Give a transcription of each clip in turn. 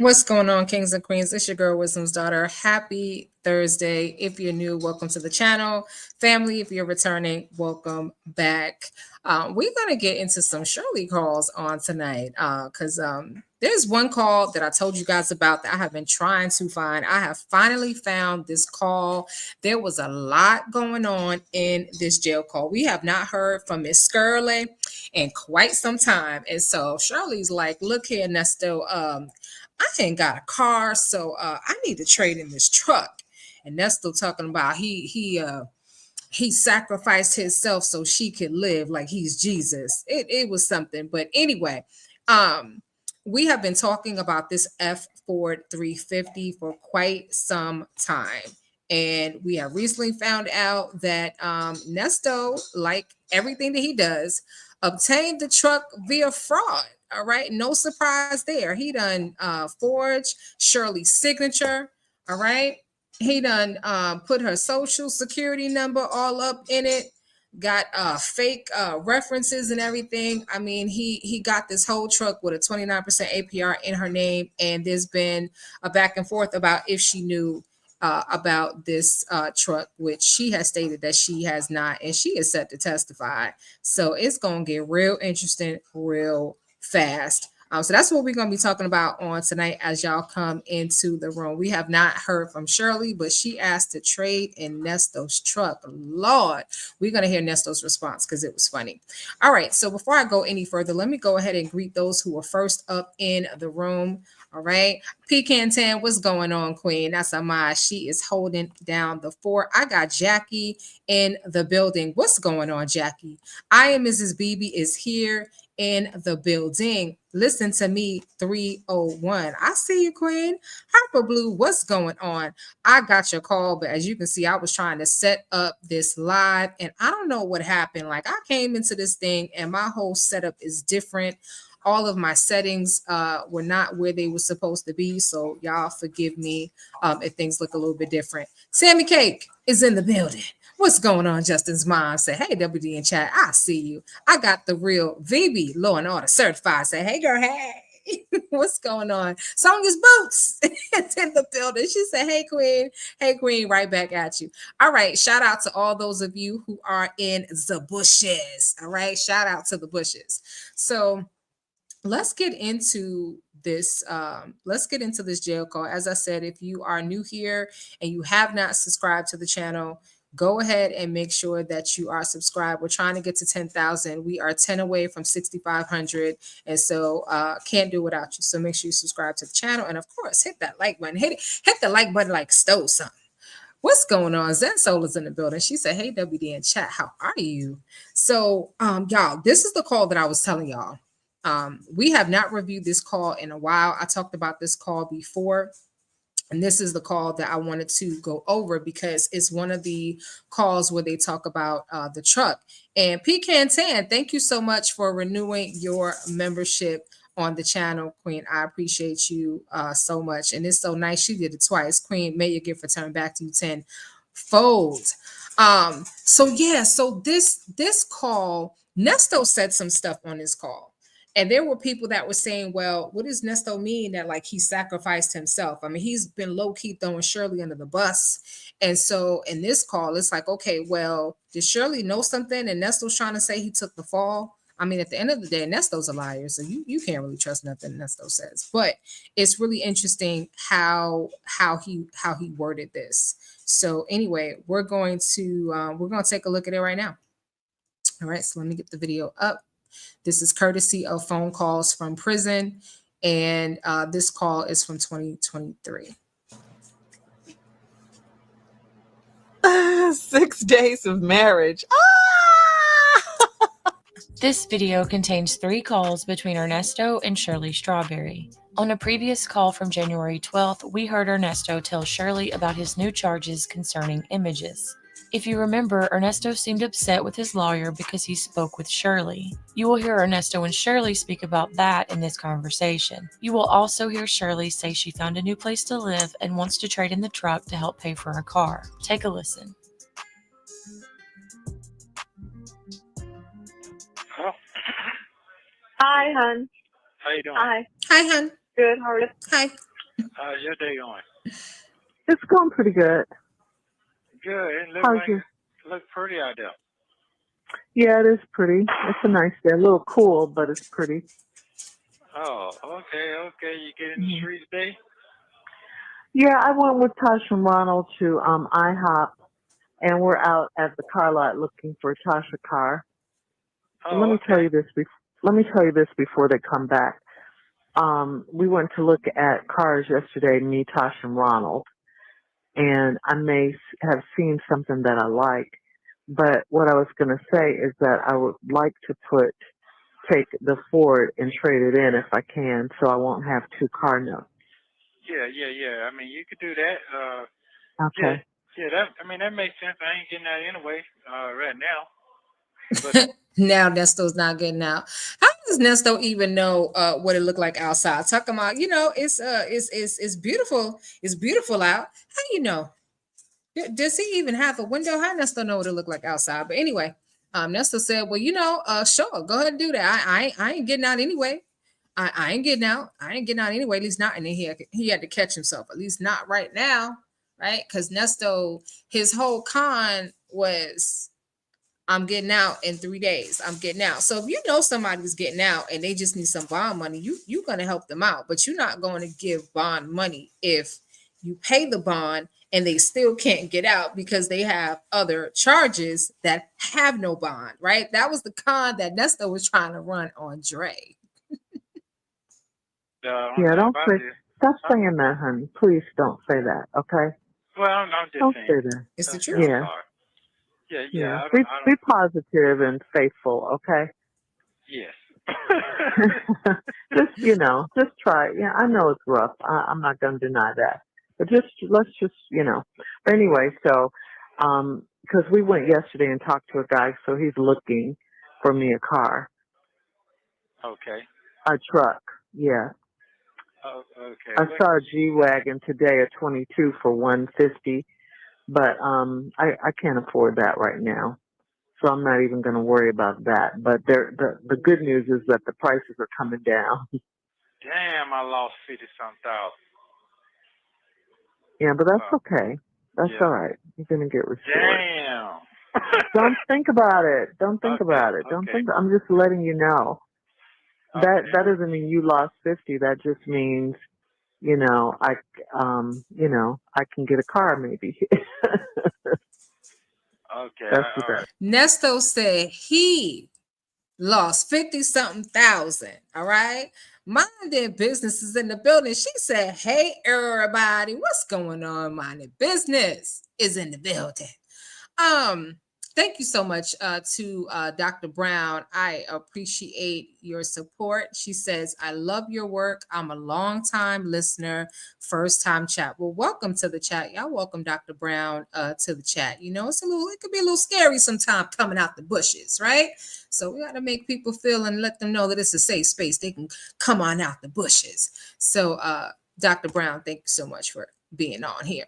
What's going on, kings and queens? It's your girl, Wisdom's daughter. Happy Thursday. If you're new, welcome to the channel. Family, if you're returning, welcome back. We're going to get into some Shirley calls on tonight because there's one call that I told you guys about that I have been trying to find. I have finally found this call. There was a lot going on in this jail call. We have not heard from Miss Shirley in quite some time. And so Shirley's like, look here, Nesto, I ain't got a car, so I need to trade in this truck. And Nesto talking about he sacrificed himself so she could live like he's Jesus. It was something. But anyway, we have been talking about this F Ford 350 for quite some time. And we have recently found out that Nesto, like everything that he does, obtained the truck via fraud. All right, no surprise there. He done forged Shirley's signature. All right, he done put her social security number all up in it. Got fake references and everything. I mean, he got this whole truck with a 29% APR in her name, and there's been a back and forth about if she knew about this truck, which she has stated that she has not, and she is set to testify. So it's gonna get real interesting, real fast. So that's what we're going to be talking about on tonight as y'all come into the room. We have not heard from Shirley, but she asked to trade in Nesto's truck. Lord, we're going to hear Nesto's response because it was funny. All right, so before I go any further, let me go ahead and greet those who are first up in the room. All right, Pecan Tan, what's going on, Queen? That's Amaya. She is holding down the fort. I got Jackie in the building. What's going on, Jackie? I am Mrs. BB is here in the building. Listen to me, 301. I see you, Queen. Harper Blue, what's going on? I got your call, but as you can see, I was trying to set up this live, and I don't know what happened. Like, I came into this thing, and my whole setup is different. All of my settings were not where they were supposed to be, so y'all forgive me if things look a little bit different. Sammy Cake is in the building. What's going on? Justin's mom say, hey, WD in chat. I see you. I got the real VB, Law and Order certified. Say, hey, girl, hey. What's going on? Sonya's Boots is in the building. She said, hey, Queen. Hey, Queen, right back at you. All right. Shout out to all those of you who are in the bushes. All right. Shout out to the bushes. So let's get into this jail call. As I said, if you are new here and you have not subscribed to the channel, go ahead and make sure that you are subscribed. We're trying to get to 10,000. We are 10 away from 6,500, and so can't do without you. So make sure you subscribe to the channel, and of course hit that like button. Hit the like button like stole something. What's going on? Zen Soul is in the building. She said, hey, WD in chat, how are you? So y'all, this is the call that I was telling y'all. We have not reviewed this call in a while. I talked about this call before, and this is the call that I wanted to go over because it's one of the calls where they talk about the truck. And Pecan Tan, thank you so much for renewing your membership on the channel, Queen. I appreciate you so much. And it's so nice she did it twice. Queen, may your gift return back to you tenfold. So this call, Nesto said some stuff on this call. And there were people that were saying, well, what does Nesto mean that like he sacrificed himself? I mean, he's been low-key throwing Shirley under the bus. And so in this call, it's like, okay, well, did Shirley know something? And Nesto's trying to say he took the fall. I mean, at the end of the day, Nesto's a liar. So you can't really trust nothing Nesto says. But it's really interesting how he worded this. So anyway, we're going to take a look at it right now. All right, so let me get the video up. This is courtesy of phone calls from prison, and this call is from 2023. 6 days of marriage. This video contains 3 calls between Ernesto and Shirley Strawberry. On a previous call from January 12th, we heard Ernesto tell Shirley about his new charges concerning images. If you remember, Ernesto seemed upset with his lawyer because he spoke with Shirley. You will hear Ernesto and Shirley speak about that in this conversation. You will also hear Shirley say she found a new place to live and wants to trade in the truck to help pay for her car. Take a listen. Hello. Hi, hon. How you doing? Hi. Hi, hon. Good. How are you? Hi. How's your day going? It's going pretty good. Good. It look How's like your? look pretty out there. Yeah, it is pretty. It's a nice day. A little cool, but it's pretty. Oh, okay, okay. You get in the Hmm. streets today? Yeah, I went with Tosh and Ronald to IHOP, and we're out at the car lot looking for Tasha car. And let Oh, me tell okay. you this. Let me tell you this before they come back. We went to look at cars yesterday, me, Tosh, and Ronald, and I may have seen something that I like. But what I was going to say is that I would like to take the Ford and trade it in if I can, so I won't have two car notes. Yeah, yeah, yeah. I mean, you could do that. Yeah, Okay. yeah. That makes sense. I ain't getting that anyway. Right now. But Now Nesto's not getting out. How does Nesto even know what it looked like outside? Talking about, it's beautiful. It's beautiful out. How you know? Does he even have a window? How Nesto know what it looked like outside? But anyway, Nesto said, "Well, sure, go ahead and do that. I ain't getting out anyway. I ain't getting out. I ain't getting out anyway. At least not." And then he had to catch himself. At least not right now, right? Because Nesto, his whole con was, I'm getting out in 3 days. I'm getting out. So if you know somebody's getting out and they just need some bond money, you're gonna help them out, but you're not going to give bond money if you pay the bond and they still can't get out because they have other charges that have no bond, right? That was the con that Nesto was trying to run on Dre. the only Yeah, thing don't about say. it is, Stop huh? saying that, honey. Please don't say that. Okay? Well, I'm just Don't saying. say that. It's the Yeah, I'm truth. Yeah, sorry. Yeah, yeah. yeah. I Be don't. I be don't. positive and faithful. Okay? Yes. Just just try. Yeah, I know it's rough. I'm not going to deny that, but let's just But anyway, so because we went yesterday and talked to a guy, so he's looking for me a car, Okay. a truck. Yeah, Oh, okay. I What? saw a G wagon today, a 22 for 150, but I can't afford that right now. So I'm not even going to worry about that. But the good news is that the prices are coming down. Damn! I lost 50-some thousand. Yeah, but that's Oh, okay. That's yeah. all right. You're gonna get restored. Damn. Don't think about it. Don't think Okay. about it. Don't Okay. think. I'm just letting you know. Okay. That doesn't mean you lost 50. That just means I I can get a car maybe. Okay. That's what All that. right. Nesto said he lost 50 something thousand. All right. Minding business is in the building. She said, "Hey, everybody, what's going on? Minding business is in the building." Um, Thank you so much to Dr. Brown. I appreciate your support. She says, "I love your work. I'm a long time listener, first time chat." Well, welcome to the chat. Y'all welcome Dr. Brown to the chat. It could be a little scary sometimes coming out the bushes, right? So we got to make people feel and let them know that it's a safe space. They can come on out the bushes. So, Dr. Brown, thank you so much for being on here.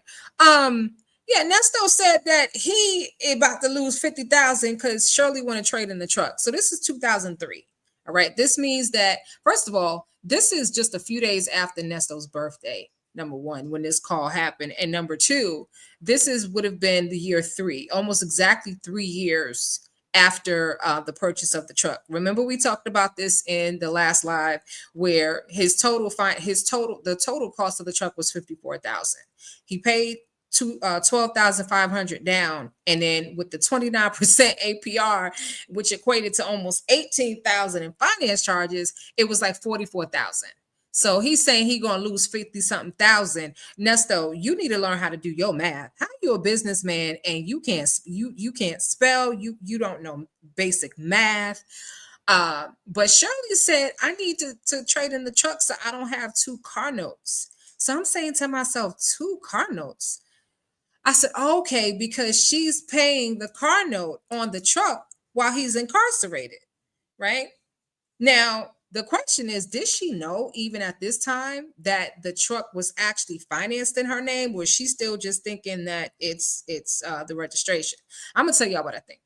Yeah, Nesto said that he about to lose 50,000 because Shirley want to trade in the truck. So this is 2003. All right. This means that, first of all, this is just a few days after Nesto's birthday. Number one, when this call happened. And number two, would have been the year three, almost exactly 3 years after the purchase of the truck. Remember, we talked about this in the last live where the total cost of the truck was 54,000. He paid 12,500 down, and then with the 29% APR, which equated to almost 18,000 in finance charges, it was like 44,000. So he's saying he gonna lose 50 something thousand. Nesto, you need to learn how to do your math. How you a businessman and you can't spell, you don't know basic math. But Shirley said, "I need to trade in the truck so I don't have two car notes." So I'm saying to myself, two car notes. I said, "Okay, because she's paying the car note on the truck while he's incarcerated, right?" Now, the question is, did she know even at this time that the truck was actually financed in her name? Or was she still just thinking that it's the registration? I'm gonna tell y'all what I think.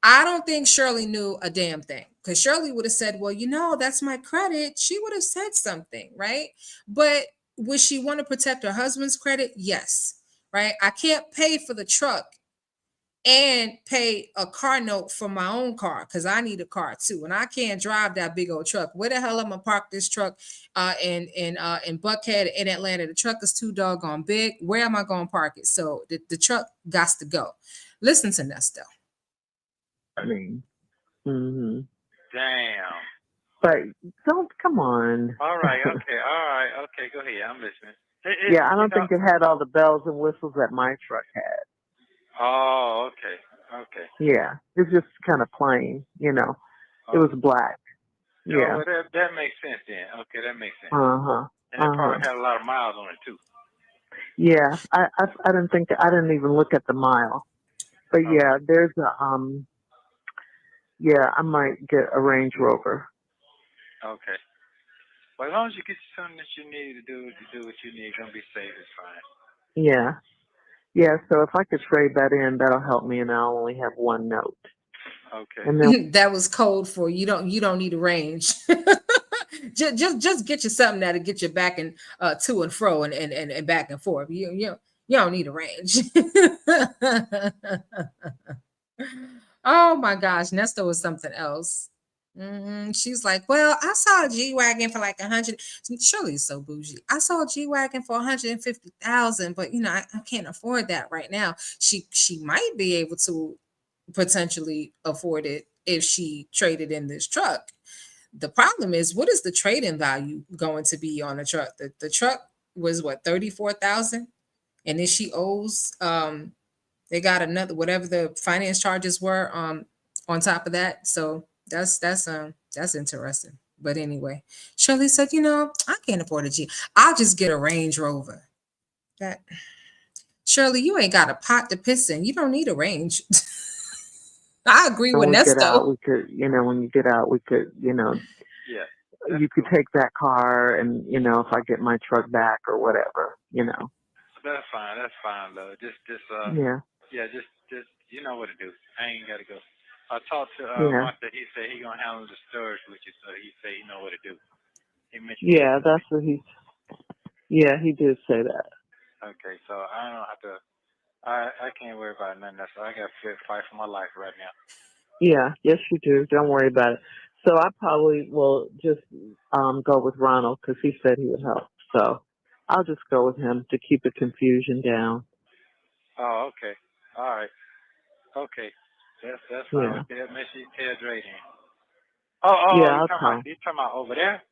I don't think Shirley knew a damn thing because Shirley would have said, "Well, that's my credit." She would have said something, right? But would she want to protect her husband's credit? Yes. Right. I can't pay for the truck and pay a car note for my own car because I need a car too, and I can't drive that big old truck. Where the hell am I gonna park this truck? In Buckhead in Atlanta, the truck is too doggone big. Where am I gonna park it? So the truck got to go. Listen to Nesto. I mean, mm-hmm. Damn. But don't come on. All right. Okay. Go ahead. I'm listening. Yeah, I don't think it had all the bells and whistles that my truck had. Oh, okay. Yeah, it's just kind of plain, you know. It was black. Yeah. Oh, well, that makes sense then. Okay, that makes sense. Uh-huh. And it probably had a lot of miles on it too. Yeah, I didn't even look at the mile. But yeah, there's a yeah, I might get a Range Rover. Okay. Well, as long as you get something that you need to do what you need, you're gonna be safe. It's fine. Yeah. Yeah, so if I could trade that in, that'll help me, and I'll only have one note. Okay. And then That was code for you don't need a range. just get you something that'll get you back and to and fro and back and forth. You don't need a range. Oh my gosh, Nesto was something else. She's like, well, I saw a G wagon for like 100. Shirley's so bougie. I saw a G wagon for 150,000, but I can't afford that right now. She might be able to potentially afford it if she traded in this truck. The problem is, what is the trade-in value going to be on the truck? The truck was what, 34,000, and then she owes they got another whatever the finance charges were on top of that. So that's interesting. But anyway, Shirley said, I can't afford a G. I'll just get a Range Rover. That Shirley, you ain't got a pot to piss in. You don't need a Range. I agree with when we get out, Nesto. we could, when you get out, we could, Yeah. you could take that car and, if I get my truck back or whatever, That's fine. That's fine, though. Just Yeah. Yeah, just you know what to do. I ain't gotta go. I talked to Yeah. Martha. He said he gonna handle the storage with you, so he said he know what to do. He mentioned. Yeah, that's what Yeah, he did say that. Okay, so I don't have to. I can't worry about nothing. So I got to fight for my life right now. Yeah, yes, you do. Don't worry about it. So I probably will just go with Ronald because he said he would help. So I'll just go with him to keep the confusion down. Oh, okay. All right. Okay. That's fine Yeah. with that. Make sure you tell Dre then. Yeah, You I'll talking tell him. about over there?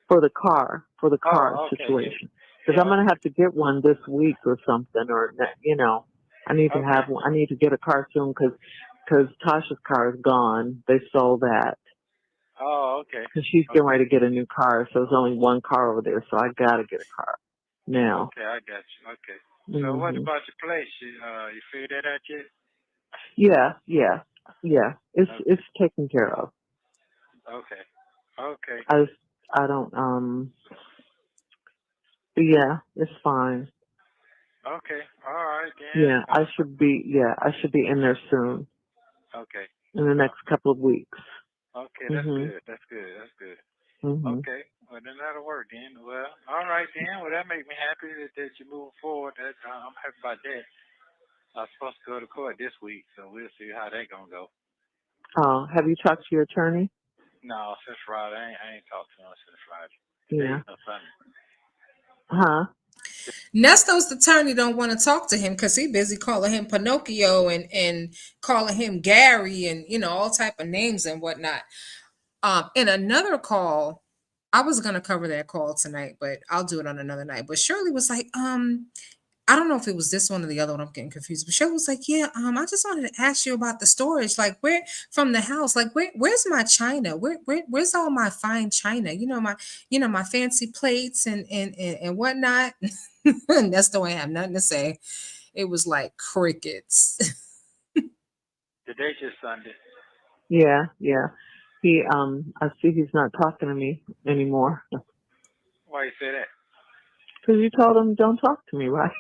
For the car Okay. situation. Because Yeah, I'm going to have to get one this week or something, or, I need to have one. I need to get a car soon because Tasha's car is gone. They sold that. Oh, okay. Because she's getting ready to get a new car, so there's only one car over there, so I got to get a car now. Okay, I got you. Okay. So what about your place? You figured that out yet? Yeah. It's taken care of. Okay. I don't yeah, it's fine. Okay. All right then. Yeah, I should be in there soon. Okay. In the next couple of weeks. Okay, Mhm. That's good. Mhm. Okay. Well, then that'll work then. Well, all right then. Well, that makes me happy that you're moving forward. I'm happy about that. I'm supposed to go to court this week, so we'll see how that gonna go. Have you talked to your attorney? No, since Friday, I ain't talked to him since Friday. Yeah. Today's no Sunday. Huh? Nesto's attorney don't want to talk to him because he busy calling him Pinocchio and calling him Gary and all type of names and whatnot. In another call, I was gonna cover that call tonight, but I'll do it on another night. But Shirley was like, I don't know if it was this one or the other one. I'm getting confused. But Shirley was like, yeah, I just wanted to ask you about the storage. Like, where from the house? Like, where's my china? Where's all my fine china? My fancy plates and whatnot. Nesto ain't have nothing to say. It was like crickets. Today just Sunday. Yeah. He I see he's not talking to me anymore. Why you say that? Because you told him don't talk to me, right?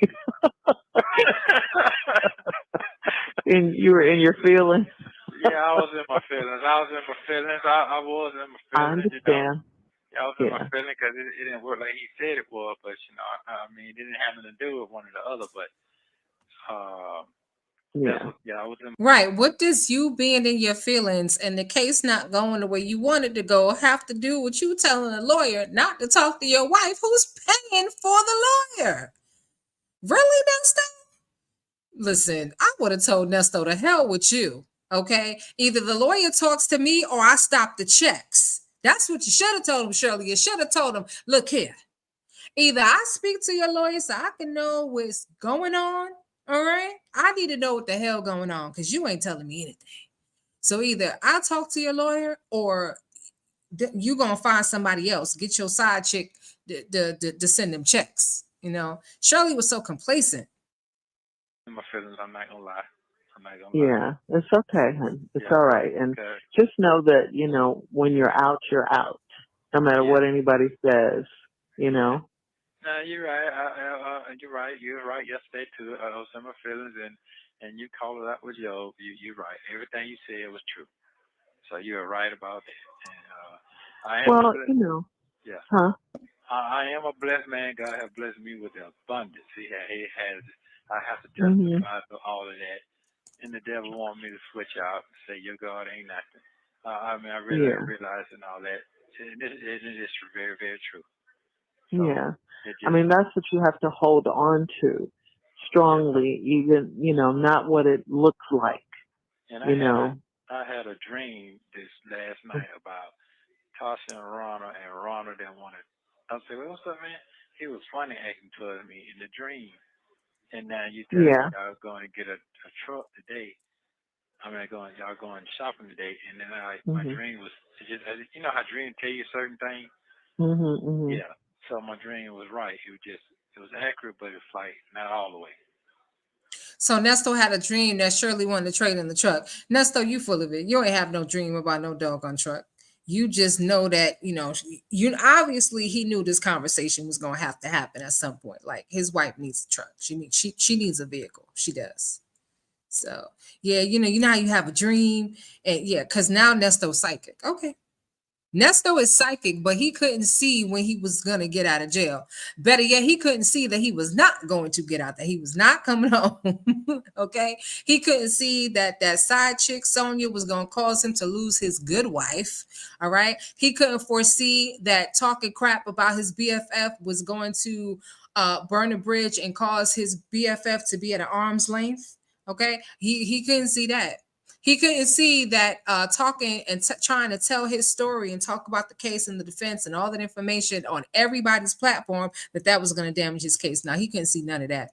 And you were in your feelings. Yeah, I was in my feelings. I was in my feelings. I understand. I was in my Yeah. feeling because it didn't work like he said it would, but I mean, it didn't have nothing to do with one or the other, but uh, that's Yeah. what, yeah, I was in. Right. What does you being in your feelings and the case not going the way you wanted to go have to do with you telling a lawyer not to talk to your wife who's paying for the lawyer? Really, Nesto? Listen, I would have told Nesto to hell with you. Okay. Either the lawyer talks to me or I stop the checks. That's what you should have told him, Shirley. You should have told him, look here. Either I speak to your lawyer so I can know what's going on. All right. I need to know what the hell going on because you ain't telling me anything. So either I talk to your lawyer or you gonna find somebody else. Get your side chick to send them checks. Shirley was so complacent. In my feelings. I'm not gonna lie. I'm not gonna lie. Yeah. It's okay, hon. It's Yeah. all right. And Cause, just know that, when you're out, you're out. No matter yeah. what anybody says, you Yeah. know. No, you're right. You're right. You were right yesterday too. I was in my feelings, and you called it out with Joe. You're right. Everything you said was true. So you were right about that. And I am a Well, yeah. huh? I am a blessed man. God has blessed me with abundance. He has. I have to Mhm. testify to all of that. And the devil want me to switch out and say your God ain't nothing. I mean, I really Yeah. realize and all that. And it is very, very true. So Yeah. it I just, mean, that's what you have to hold on to yeah. strongly, even, not what it looks like, And you know. I had a dream this last night about Tasha and Ronald didn't want to. I said, well, what's up, man? He was funny acting towards me in the dream. And now you tell me Yeah. y'all going to get a truck today. I mean, y'all going shopping today. And then my Mhm. dream was just, you know how dreams tell you certain things? Mhm. Mhm. Yeah. So my dream was right. It was accurate, but it's like not all the way. So Nesto had a dream that Shirley wanted to trade in the truck. Nesto, you full of it. You ain't have no dream about no doggone truck. You just know that, you obviously he knew this conversation was gonna have to happen at some point. Like his wife needs a truck. She needs a vehicle. She does. So yeah, you know how you have a dream. And yeah, because now Nesto's psychic. Okay. Nesto is psychic, but he couldn't see when he was going to get out of jail. Better yet, he couldn't see that he was not going to get out, that he was not coming home. Okay. He couldn't see that that side chick, Sonia, was going to cause him to lose his good wife. All right. He couldn't foresee that talking crap about his BFF was going to burn a bridge and cause his BFF to be at an arm's length. Okay. He couldn't see that. He couldn't see that talking and trying to tell his story and talk about the case and the defense and all that information on everybody's platform that was going to damage his case. Now, he couldn't see none of that.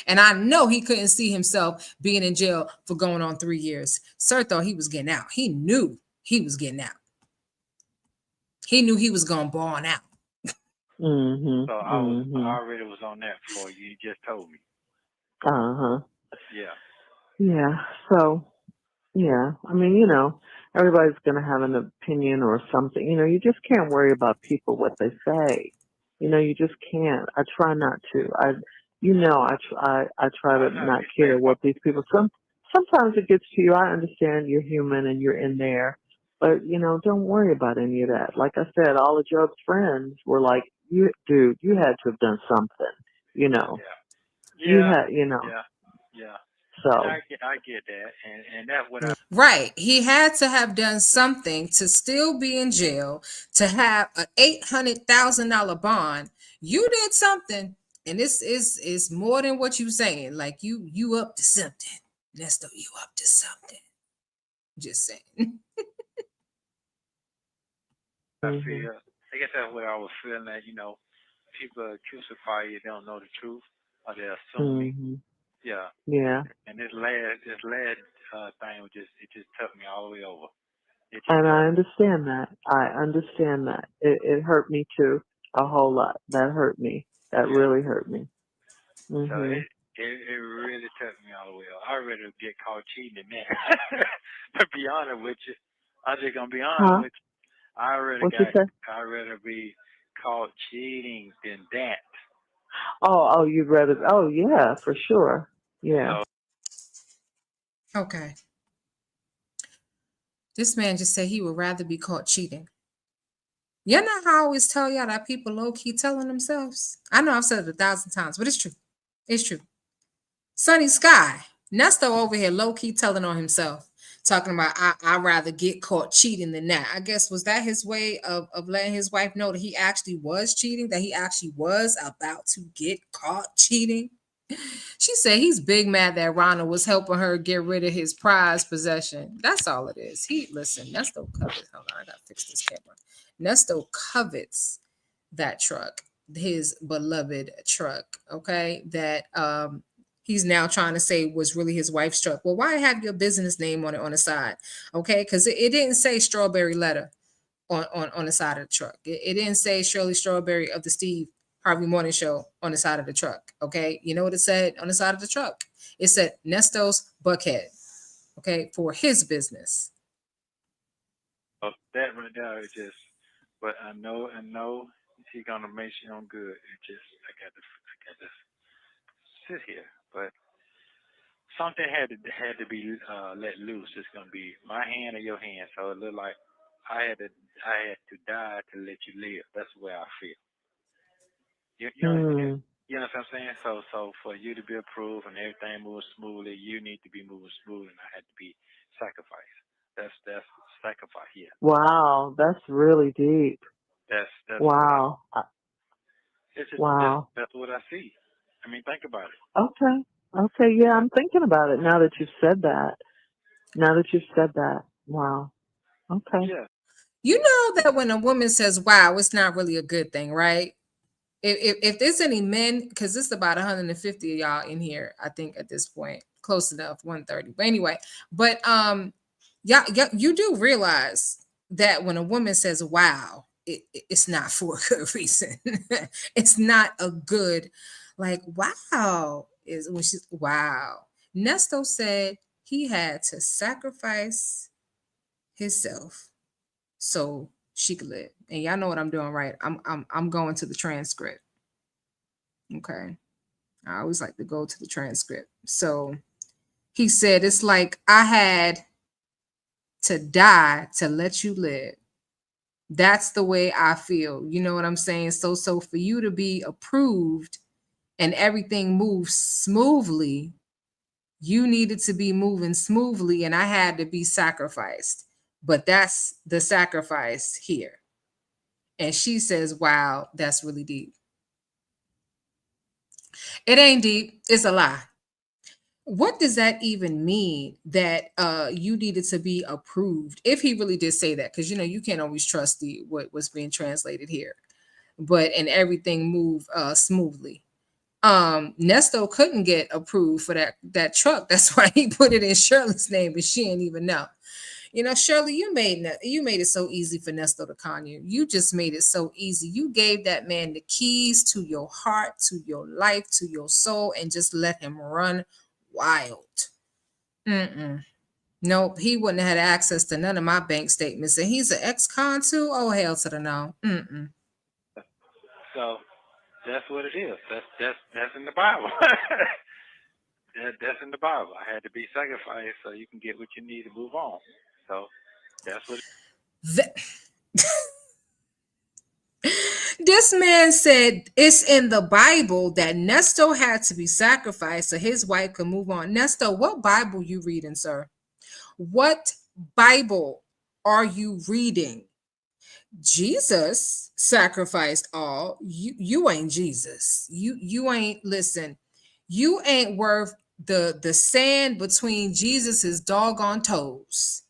And I know he couldn't see himself being in jail for going on 3 years. Sir thought he was getting out. He knew he was getting out. He knew he was going to ball out. Mhm. So I Mhm. already was on that before you just told me. Uh-huh. Yeah. Yeah. So, yeah. I mean, everybody's going to have an opinion or something. You just can't worry about people what they say. You just can't. I try not to. I try I to know not you care say what these people. Sometimes it gets to you. I understand you're human and you're in there, but don't worry about any of that. Like I said, all of Job's friends were like, "You, dude, you had to have done something." You know, yeah. you Yeah. had, Yeah. Yeah. And So, I get that, and that's what I. Right. He had to have done something to still be in jail, to have an $800,000 bond. You did something, and this is more than what you saying. Like you up to something. Nesto, you up to something. Just saying. I mhm, feel. I guess that's what I was feeling. That people crucify you, don't know the truth, or they're assuming. mhm, Yeah. yeah. And this lad thing was just took me all the way over. It just And took. I understand that. I understand that. It hurt me too, a whole lot. That hurt me. That Yeah. really hurt me. So Mhm. it really took me all the way up. I'd rather get caught cheating than that. To be honest with you, I'm just gonna be honest Huh? with you. What you say? I'd rather be caught cheating than that. Oh, you'd rather. Oh, yeah, for sure. Yeah. So Okay. This man just said he would rather be caught cheating. You know how I always tell y'all that people low key telling themselves? I know I've said it 1,000 times, but it's true. It's true. Sunny Sky. Nesto over here low key telling on himself, talking about I'd rather get caught cheating than that. I guess was that his way of letting his wife know that he actually was cheating, that he actually was about to get caught cheating? She said he's big mad that Ronald was helping her get rid of his prized possession. That's all it is. He listen, Nesto covets. Hold on, I gotta fix this camera. Nesto covets that truck, his beloved truck. Okay, that he's now trying to say was really his wife's truck. Well, why have your business name on it on the side? Okay, because it didn't say Strawberry Letter on the side of the truck. It didn't say Shirley Strawberry of the Steve Harvey Morning Show on the side of the truck. Okay, you know what it said on the side of the truck? It said Nesto's Buckhead. Okay, for his business. So that right there is just, but I know he's gonna make sure I'm good. It just, I got to sit here, but something had to be let loose. It's gonna be my hand or your hand. So it looked like I had to die to let you live. That's the way I feel. Hmm. You know what I'm saying? So for you to be approved and everything moves smoothly, you need to be moving smooth, and I had to be sacrificed. That's sacrifice. Yeah, Wow, that's really deep. that's what I. Wow. It's just Wow. that's what I see. I mean, think about it. Okay. Okay. Yeah, Yeah, I'm thinking about it now that you've said that. Now that you've said that. Wow. Okay. yeah. You know that when a woman says "Wow," it's not really a good thing, right? If there's any men, because it's about 150 of y'all in here, I think at this point, close enough, 130. But anyway, but yeah, you do realize that when a woman says "Wow," it's not for a good reason. It's not a good, like wow is when she's wow. Nesto said he had to sacrifice himself so she could live. And y'all know what I'm doing, right? I'm going to the transcript. Okay. I always like to go to the transcript. So he said, it's like I had to die to let you live. That's the way I feel. You know what I'm saying? So for you to be approved and everything moves smoothly, you needed to be moving smoothly and I had to be sacrificed. But that's the sacrifice here. And she says, wow, that's really deep. It ain't deep. It's a lie. What does that even mean that you needed to be approved? If he really did say that, because you know you can't always trust the what was being translated here, but and everything moved smoothly. Nesto couldn't get approved for that truck. That's why he put it in Shirley's name, but she didn't even know. You know, Shirley, you made it so easy for Nesto to con you. You just made it so easy. You gave that man the keys to your heart, to your life, to your soul, and just let him run wild. Mm-mm. Nope, he wouldn't have had access to none of my bank statements. And he's an ex-con too. Oh hell to the no. Mm-mm. So that's what it is. That's in the Bible. That's in the Bible. I had to be sacrificed so you can get what you need to move on. So that's what. Th- This man said it's in the Bible that Nesto had to be sacrificed so his wife could move on. Nesto, what Bible you reading, sir? What Bible are you reading? Jesus sacrificed all. You ain't Jesus. You ain't listen. You ain't worth the sand between Jesus's doggone toes.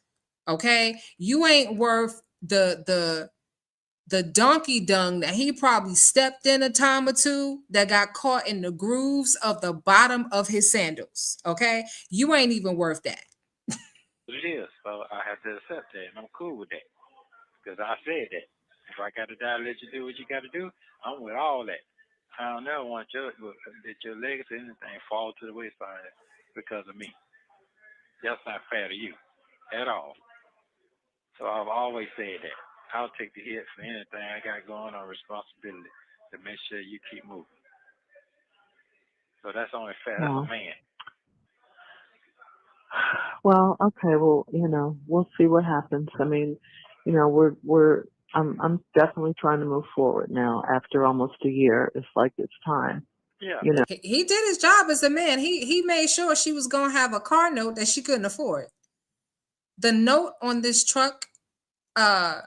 Okay? You ain't worth the donkey dung that he probably stepped in a time or two that got caught in the grooves of the bottom of his sandals. Okay? You ain't even worth that. It is. So I have to accept that, and I'm cool with that because I said that. If I got to die, let you do what you got to do. I'm with all that. I don't never want that your legacy or anything fall to the wayside because of me. That's not fair to you at all. So I've always said that. I'll take the hit for anything I got going on responsibility to make sure you keep moving. So that's only fair. That's a Wow. man. Well, okay. Well, we'll see what happens. I mean, we're I'm definitely trying to move forward now. After almost a year, it's like it's time. Yeah. You know. He did his job as a man. He made sure she was gonna have a car note that she couldn't afford. The note on this truck uh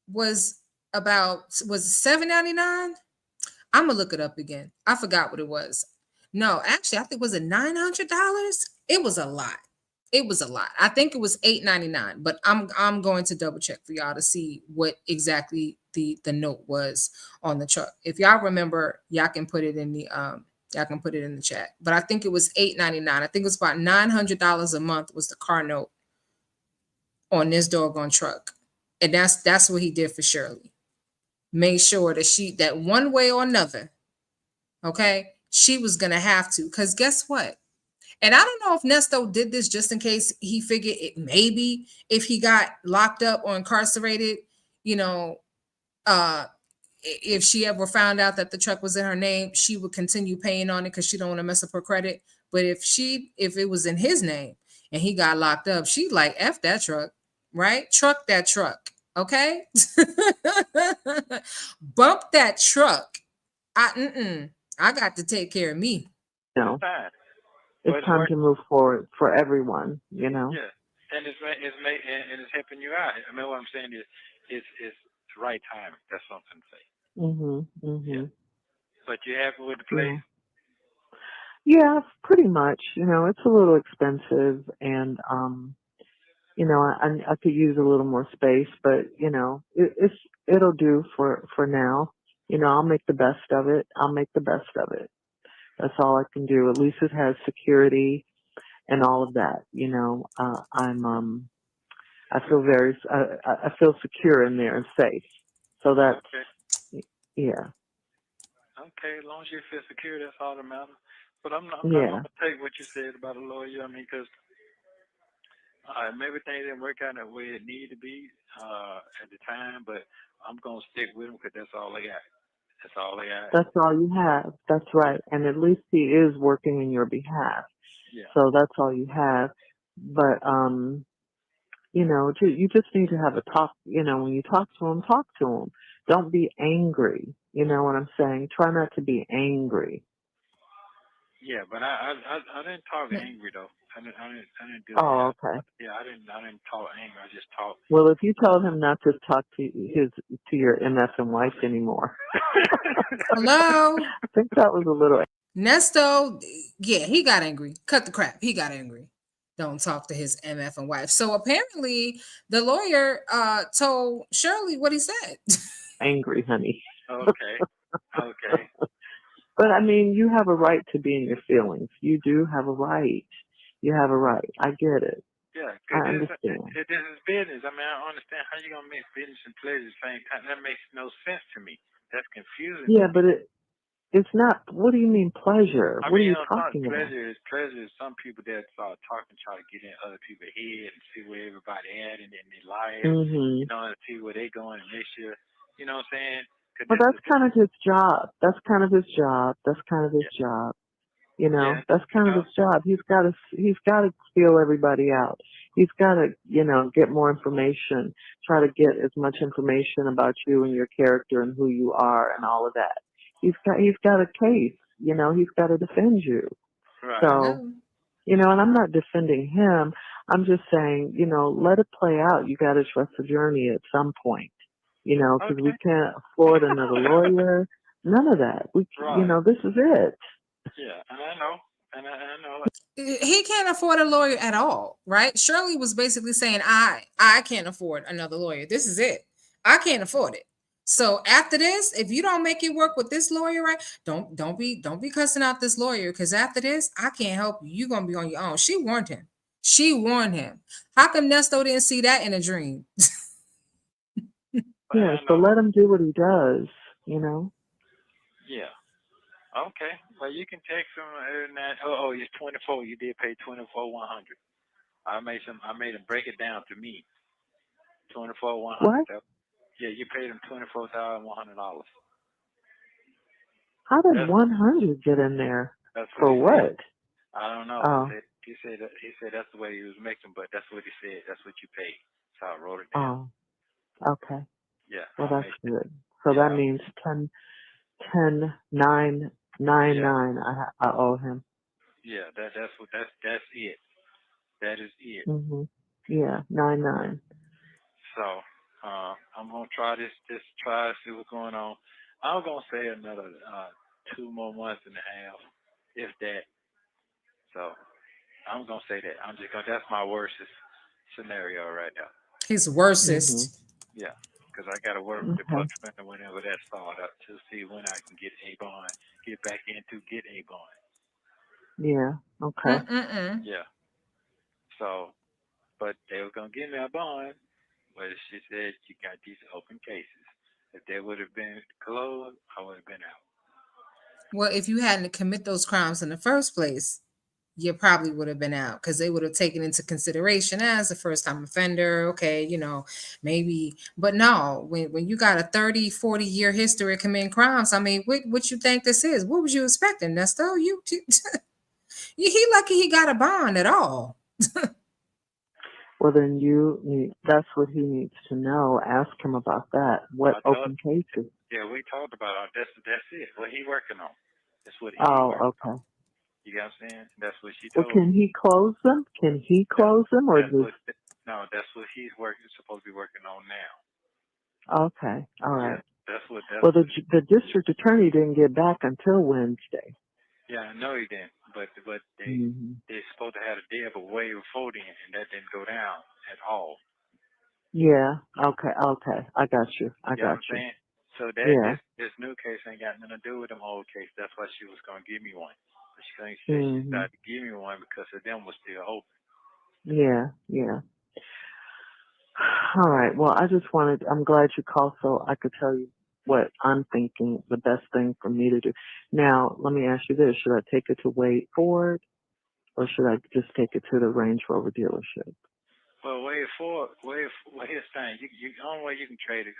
was was $799. I'm gonna look it up again. I forgot what it was. No, actually, I think was it $900. It was a lot. It was a lot. I think it was $899. But I'm going to double check for y'all to see what exactly the note was on the truck. If y'all remember, y'all can put it in the chat. But I think it was $899. I think it was about $900 a month was the car note on this doggone truck, and that's what he did for Shirley. Made sure that one way or another, okay, she was gonna have to. Because guess what? And I don't know if Nesto did this just in case he figured it maybe if he got locked up or incarcerated, you know, if she ever found out that the truck was in her name, she would continue paying on it because she don't want to mess up her credit. But if it was in his name and he got locked up, she'd like F that truck, right? Truck that truck. Okay. Bump that truck. I got to take care of me. No. Fine. It's time to move forward for everyone, you know. Yeah, and it's helping you out. I mean, what I'm saying is, it's the right time. That's something to say. Yeah. But you happy with the place? Yeah, pretty much. You know, it's a little expensive, and you know, I could use a little more space, but you know, it'll do for now. You know, I'll make the best of it. That's all I can do. At least it has security and all of that. You know, I feel secure in there and safe. So that's yeah. Okay, as long as you feel secure, that's all that matters. But I'm not gonna take what you said about a lawyer. I mean, because maybe things didn't work out the way it needed to be at the time, but I'm gonna stick with him because that's all I got. That's all I got. That's all you have. That's right. And at least he is working in your behalf. Yeah. So that's all you have. But you know, you just need to have a talk. You know, when you talk to him, talk to him. Don't be angry. You know what I'm saying? Try not to be angry. Yeah, but I didn't talk angry though. I didn't do that. Oh, okay. Yeah, I didn't talk angry. I just talked. Well, if you told him not to talk to your MF and wife anymore. Hello. I think that was a little. Nesto, yeah, he got angry. Cut the crap. He got angry. Don't talk to his MF and wife. So apparently the lawyer told Shirley what he said. Angry, honey. Okay. Okay. But I mean, you have a right to be in your feelings. You do have a right. You have a right. I get it. Yeah, I understand. this is business. I mean, I don't understand how you gonna mix business and pleasure at the same time. That makes no sense to me. That's confusing. Yeah, but it's not. What do you mean pleasure? I What mean, are you talking about? pleasure is some people that start talking, try to get in other people's head and see where everybody at, and then they lie, you know, and see where they going and make sure, you know what I'm saying? But that's kind of his job. That's kind of his job. You know, that's kind of his job. He's got to feel everybody out. He's got to, you know, get more information, try to get as much information about you and your character and who you are and all of that. He's got a case, you know, he's got to defend you. Right. So, you know, and I'm not defending him. I'm just saying, you know, let it play out. You got to trust the journey at some point, you know, because we can't afford another lawyer. None of that. You know, this is it. Yeah, and I know. I know. He can't afford a lawyer at all, right? Shirley was basically saying, I can't afford another lawyer. This is it. I can't afford it. So after this, if you don't make it work with this lawyer, right? Don't be cussing out this lawyer, because after this, I can't help you. You're gonna be on your own. She warned him. How come Nesto didn't see that in a dream? Yeah, so let him do what he does, you know? Yeah. Okay. Well, you can text him every night. Oh, it's 24. You did pay 24,100. I made him break it down to me. 24,100. What? Yeah, you paid him $24,100. How did 100 get in there? That's for what? Said. I don't know. Oh. He said that's the way he was making, but that's what he said. That's what you paid. So I wrote it down. Oh. Okay. Yeah, Well, I'll that's make it. good. So Yeah, that means 10, 9, 9, yeah, 9. I owe him. yeah. That's it. That is it. Yeah, 9, 9. So I'm gonna try this. Just try to see what's going on. I'm gonna say another 2 more months and a half, if that. So I'm gonna say that. I'm just gonna. That's my worst scenario right now. His Mhm. worstest. Yeah, because I gotta work with the Okay. department whenever that start up to see when I can get a bond, get back into get a bond. Yeah. Okay. Mm-mm-mm. Yeah. So, but they were gonna give me a bond, but she said you got these open cases. If they would have been closed, I would have been out. Well, if you hadn't commit those crimes in the first place, you probably would have been out because they would have taken into consideration as a first time offender. Okay, maybe, but no, when you got a 30, 40 year history of committing crimes, I mean, what you think this is? What was you expecting, Nesto? He lucky he got a bond at all. Well, then that's what he needs to know. Ask him about that. What I thought, open cases? yeah, we talked about it. That's it. What he working on. That's what he Oh, working on. okay. You got what I'm saying? That's what she Well, told me. can he close them? Can he That, close them or that's just, what, no, that's what he's supposed to be working on now. okay. All Yeah, right. that's Well, what, the district attorney didn't get back until Wednesday. yeah, I know he didn't, but Hmm. they supposed to have a day of a way before then, and that didn't go down at all. Yeah. Okay. Okay. I got you. I You know got what I'm you. saying? So that Yeah. this new case ain't got nothing to do with them old case. That's why she was gonna give me one. But she said she Hmm. decided to give me one because of them was still open. Yeah. Yeah. All right. Well, I'm glad you called so I could tell you what I'm thinking the best thing for me to do. Now, let me ask you this. Should I take it to Wade Ford or should I just take it to the Range Rover dealership? Well, here's the thing. The only way you can trade it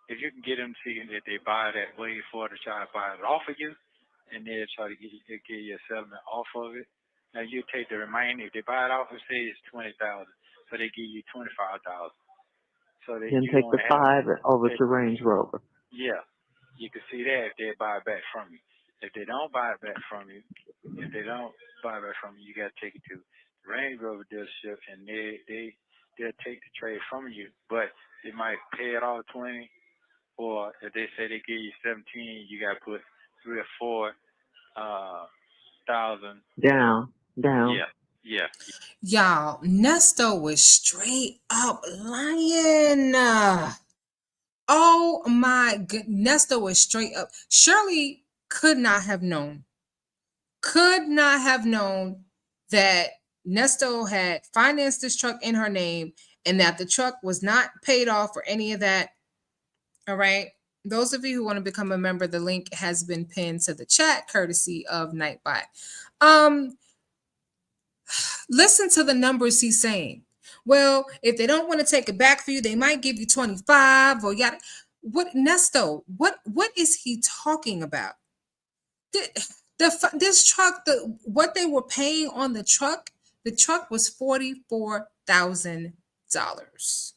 if you can get them to you that they buy that way for to try to buy it off of you, and they'll try to give you a settlement off of it. Now you take the remaining. If they buy it off, and say it's 20,000, so they give you 25,000. So that Then you take the only have 5 over that. to Range Rover. Yeah, you can see that if they buy it back from you. If they don't buy it back from you, you got to take it to the Range Rover dealership, and they'll take the trade from you, but they might pay it all 20, or if they say they give you 17, you got to put 3 or 4 thousand. Down. Yeah, yeah, Y'all, Nesto was straight up lying. Oh my good, Nesto was straight up. Shirley could not have known that Nesto had financed this truck in her name and that the truck was not paid off or any of that. All right. Those of you who want to become a member, the link has been pinned to the chat, courtesy of Nightbot. Listen to the numbers he's saying. Well, if they don't want to take it back for you, they might give you 25 or yada. What Nesto? What is he talking about? This truck, what they were paying on the truck was $44,000,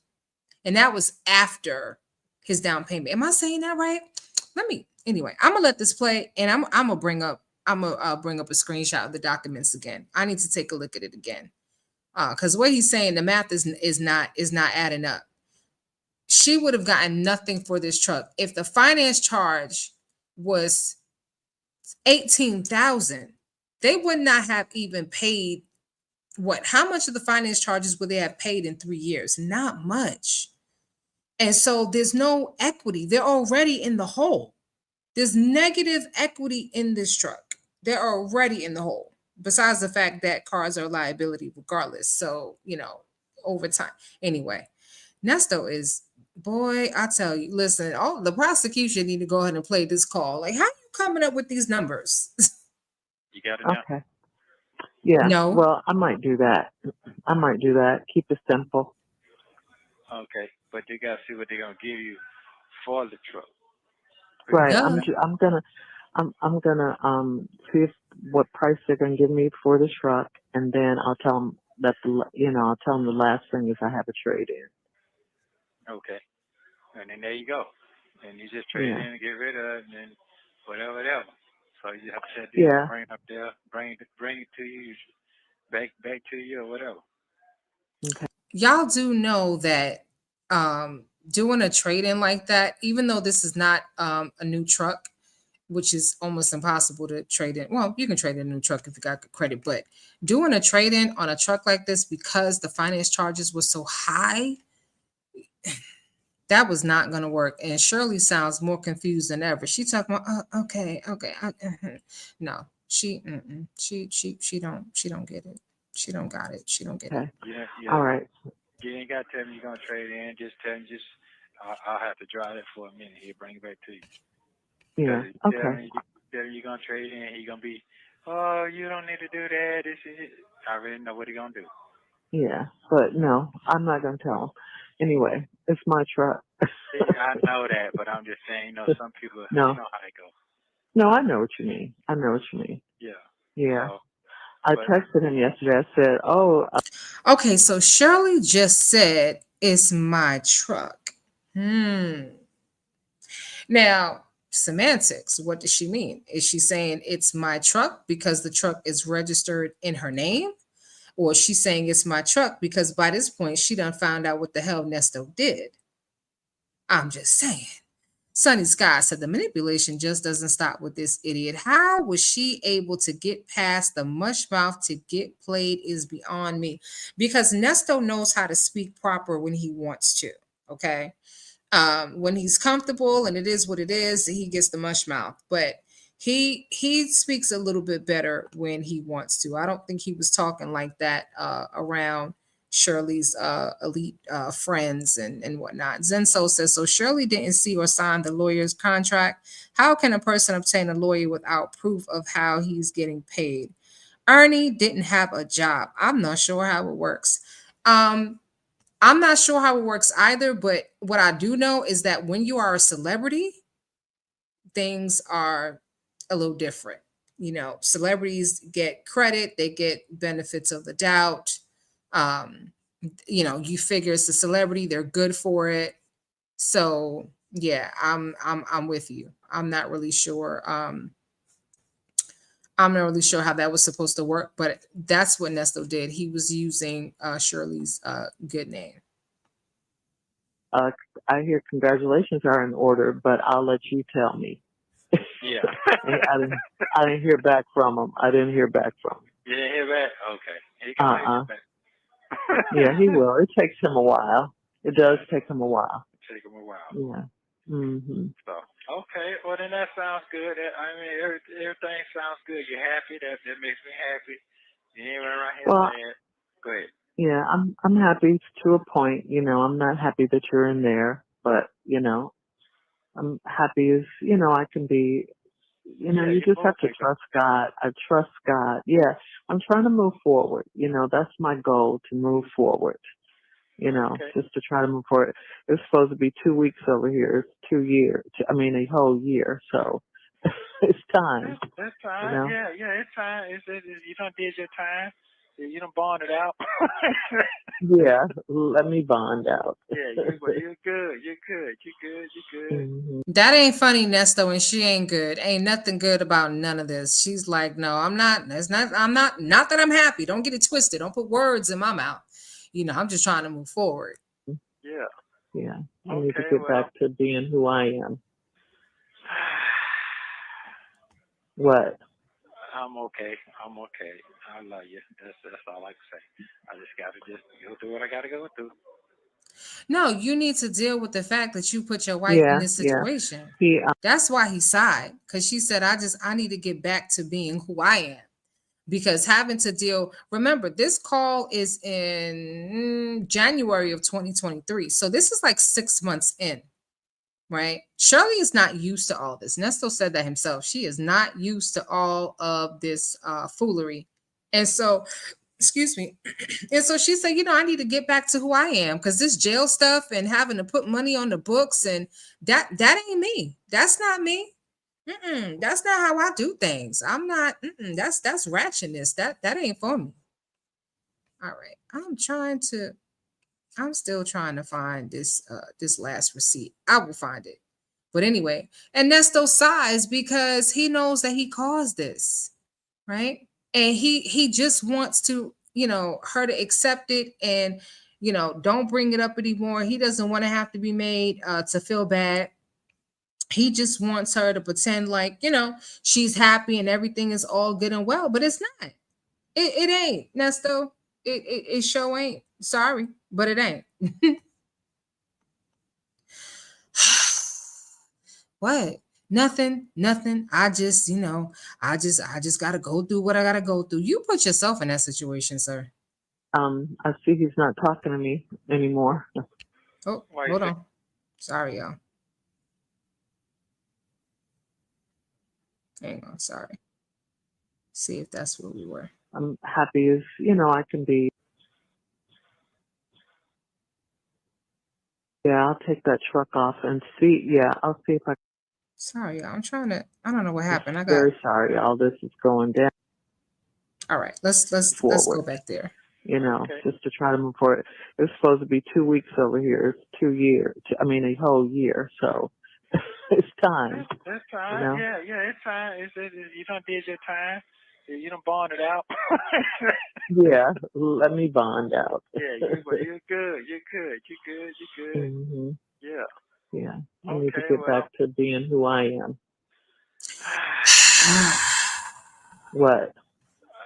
and that was after his down payment. Am I saying that right? Anyway, I'm gonna let this play, and I'm gonna bring up a screenshot of the documents again. I need to take a look at it again, because what he's saying, the math is not adding up. She would have gotten nothing for this truck if the finance charge was 18,000. They would not have even paid what? How much of the finance charges would they have paid in 3 years? Not much. And so there's no equity. They're already in the hole. There's negative equity in this truck. They're already in the hole. Besides the fact that cars are a liability regardless. So, over time. Anyway, Nesto is, boy, I tell you, listen, all the prosecution need to go ahead and play this call. Like, how are you coming up with these numbers? you got it now. Okay. Yeah. No. Well, I might do that. Keep it simple. Okay, but you got to see what they're gonna give you for the truck. Right. Because Duh. I'm gonna see what price they're gonna give me for the truck, and then I'll tell them I'll tell them the last thing is I have a trade in. okay, and then there you go. And you just trade it Yeah. in and get rid of it, and then whatever. So you have to set deal to Yeah. bring it up there, bring it to you, back to you or whatever. Okay. Y'all do know that doing a trade-in like that, even though this is not a new truck, which is almost impossible to trade in. Well, you can trade in a new truck if you got good credit, but doing a trade-in on a truck like this because the finance charges were so high, that was not going to work. And Shirley sounds more confused than ever. She talking about, okay, okay, no, she don't get it. She don't got it. She don't get it. Okay. Yeah, All yeah. right. You ain't got to tell him you're gonna trade in. Just tell him I'll have to drive it for a minute. He'll bring it back to you. Because Yeah. if Okay. you tell him you're gonna trade in, he gonna be, oh, you don't need to do that. This is it. I already know what he gonna do. Yeah. But no, I'm not gonna tell him. Anyway, it's my truck. See, I know that, but I'm just saying, some people, you No. know how it go. No, I know what you mean. I know what you mean. Yeah. Yeah. So, I but texted him yesterday. I said, "Oh, Okay, so Shirley just said it's my truck. Now, semantics, what does she mean? Is she saying it's my truck because the truck is registered in her name? Or is she saying it's my truck because by this point she done found out what the hell Nesto did? I'm just saying. Sunny Sky said the manipulation just doesn't stop with this idiot. How was she able to get past the mush mouth to get played is beyond me. Because Nesto knows how to speak proper when he wants to. Okay. When he's comfortable and it is what it is, he gets the mush mouth. But he speaks a little bit better when he wants to. I don't think he was talking like that around Shirley's elite friends and whatnot. Zenso says, so Shirley didn't see or sign the lawyer's contract. How can a person obtain a lawyer without proof of how he's getting paid? Ernie didn't have a job. I'm not sure how it works. I'm not sure how it works either, but what I do know is that when you are a celebrity, things are a little different. You know, celebrities get credit, they get benefits of the doubt. Um, you figure it's a celebrity, they're good for it. So yeah, I'm with you. I'm not really sure how that was supposed to work, but that's what Nesto did. He was using Shirley's good name. uh, I hear congratulations are in order, but I'll let you tell me." yeah. I didn't. I didn't hear back from him. I didn't hear back from him. You didn't hear that? Okay. He can always Uh-uh. get back. Yeah, he will. It takes him a while. It does Yeah. take him a while. Take him a while. Yeah. Mhm. So okay, well then that sounds good. I mean, everything sounds good. You're happy. That makes me happy. You ain't running around here Well, sad. Go ahead. yeah, I'm happy to a point. I'm not happy that you're in there, but I'm happy as I can be. Yeah, You you just have move to like that. trust God. I trust God. Yeah, I'm trying to move forward. That's my goal, to move forward. Okay. Just to try to move forward. It's supposed to be 2 weeks over here. It's 2 years. I mean, a whole year. So it's time. That's You fine. know. Yeah, it's fine. You done did your time. You done bonded out. Yeah. Let me bond out. Yeah, you're good. You're good. You're good. You're good. Hmm. That ain't funny, Nesto, and she ain't good. Ain't nothing good about none of this. She's like, no, I'm not. That's not. I'm not that I'm happy. Don't get it twisted. Don't put words in my mouth. I'm just trying to move forward. Yeah. Yeah. I need to Okay. get Well, back to being who I am. What? I'm okay. I'm okay. I love you. That's all I can say. I just gotta just go through what I gotta go through. No, you need to deal with the fact that you put your wife in Yeah. this Yeah. situation. He. That's why he sighed, because she said, I need to get back to being who I am. Because having to deal, remember, this call is in January of 2023. So this is like 6 months in, right? Shirley is not used to all this. Nesto said that himself. She is not used to all of this foolery. And so, excuse me. And so she said, I need to get back to who I am, because this jail stuff and having to put money on the books, and that ain't me. That's not me. That's not how I do things. I'm not. That's ratchetness. That ain't for me. All right. I'm trying to. I'm still trying to find this last receipt. I will find it. But anyway, and Nesto sighs because he knows that he caused this, right? And he just wants to, her to accept it and don't bring it up anymore. He doesn't want to have to be made to feel bad. He just wants her to pretend like, she's happy and everything is all good and well, but it's not. It ain't, Nesto. It sure ain't. Sorry, but it ain't. What? Nothing, nothing. I just gotta go through what I gotta go through. You put yourself in that situation, sir. I see he's not talking to me anymore. Oh, Why you hold say? on. Sorry, y'all. Hang on, sorry. See if that's where we were. I'm happy as, I can be. Yeah, I'll take that truck off and see. Yeah, I'll see if I Sorry, y'all. I'm trying to. I don't know what can. happened. I got. Very sorry. All this is going down All right. Let's forward. go back there. Okay. Just to try to move forward. It was supposed to be 2 weeks over here. It's 2 years. I mean, a whole year. So it's time. That's fine. Yeah, it's fine. You done did your time. You done bonded out. Yeah, let me bond out. Yeah, you're good. You're good. You're good. hmm Yeah. Yeah, I need to Okay. get Well. back to being who I am. What?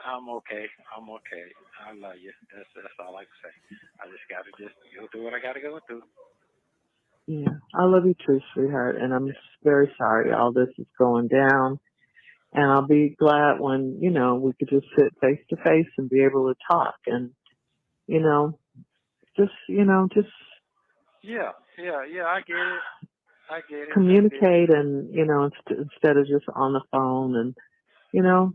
I'm okay. I'm okay. I love you. That's all I can say. I just gotta just go through what I gotta go through. Yeah, I love you too, sweetheart, and I'm very sorry all this is going down. And I'll be glad when, we could just sit face to face and be able to talk and, you know, just Yeah. I get it. I get it. I get it. communicate and, instead of just on the phone and, you know,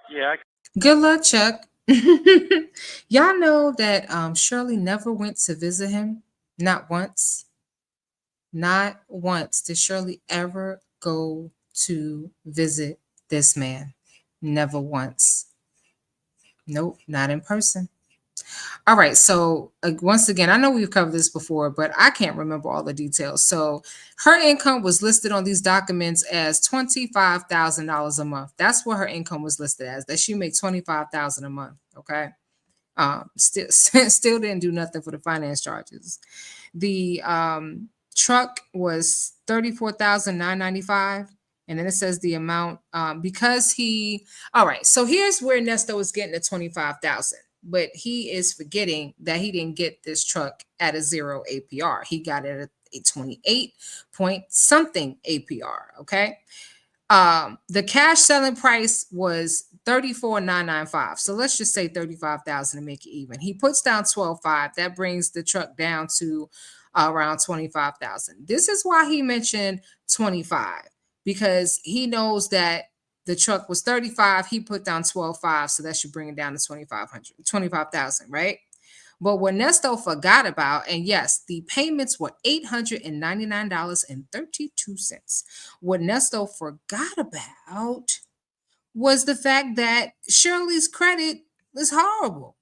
Yeah. Good luck, Chuck. Y'all know that Shirley never went to visit him. Not once. Not once did Shirley ever go to visit this man. Never once. Nope, not in person. All right. So once again, I know we've covered this before, but I can't remember all the details. So her income was listed on these documents as $25,000 a month. That's what her income was listed as. That she made 25,000 a month. Okay. Still, still didn't do nothing for the finance charges. The truck was 34,995, and then it says the amount because he. All right, so here's where Nesto is getting the 25,000, but he is forgetting that he didn't get this truck at a zero APR. He got it at a 28 point something APR. Okay. The cash selling price was 34,995. So let's just say 35,000 to make it even. He puts down 12,500. That brings the truck down to around 25,000. This is why he mentioned 25, because he knows that the truck was 35. He put down 12,500, so that should bring it down to 25,000, right? But what Nesto forgot about, and yes, the payments were $899.32. What Nesto forgot about was the fact that Shirley's credit was horrible.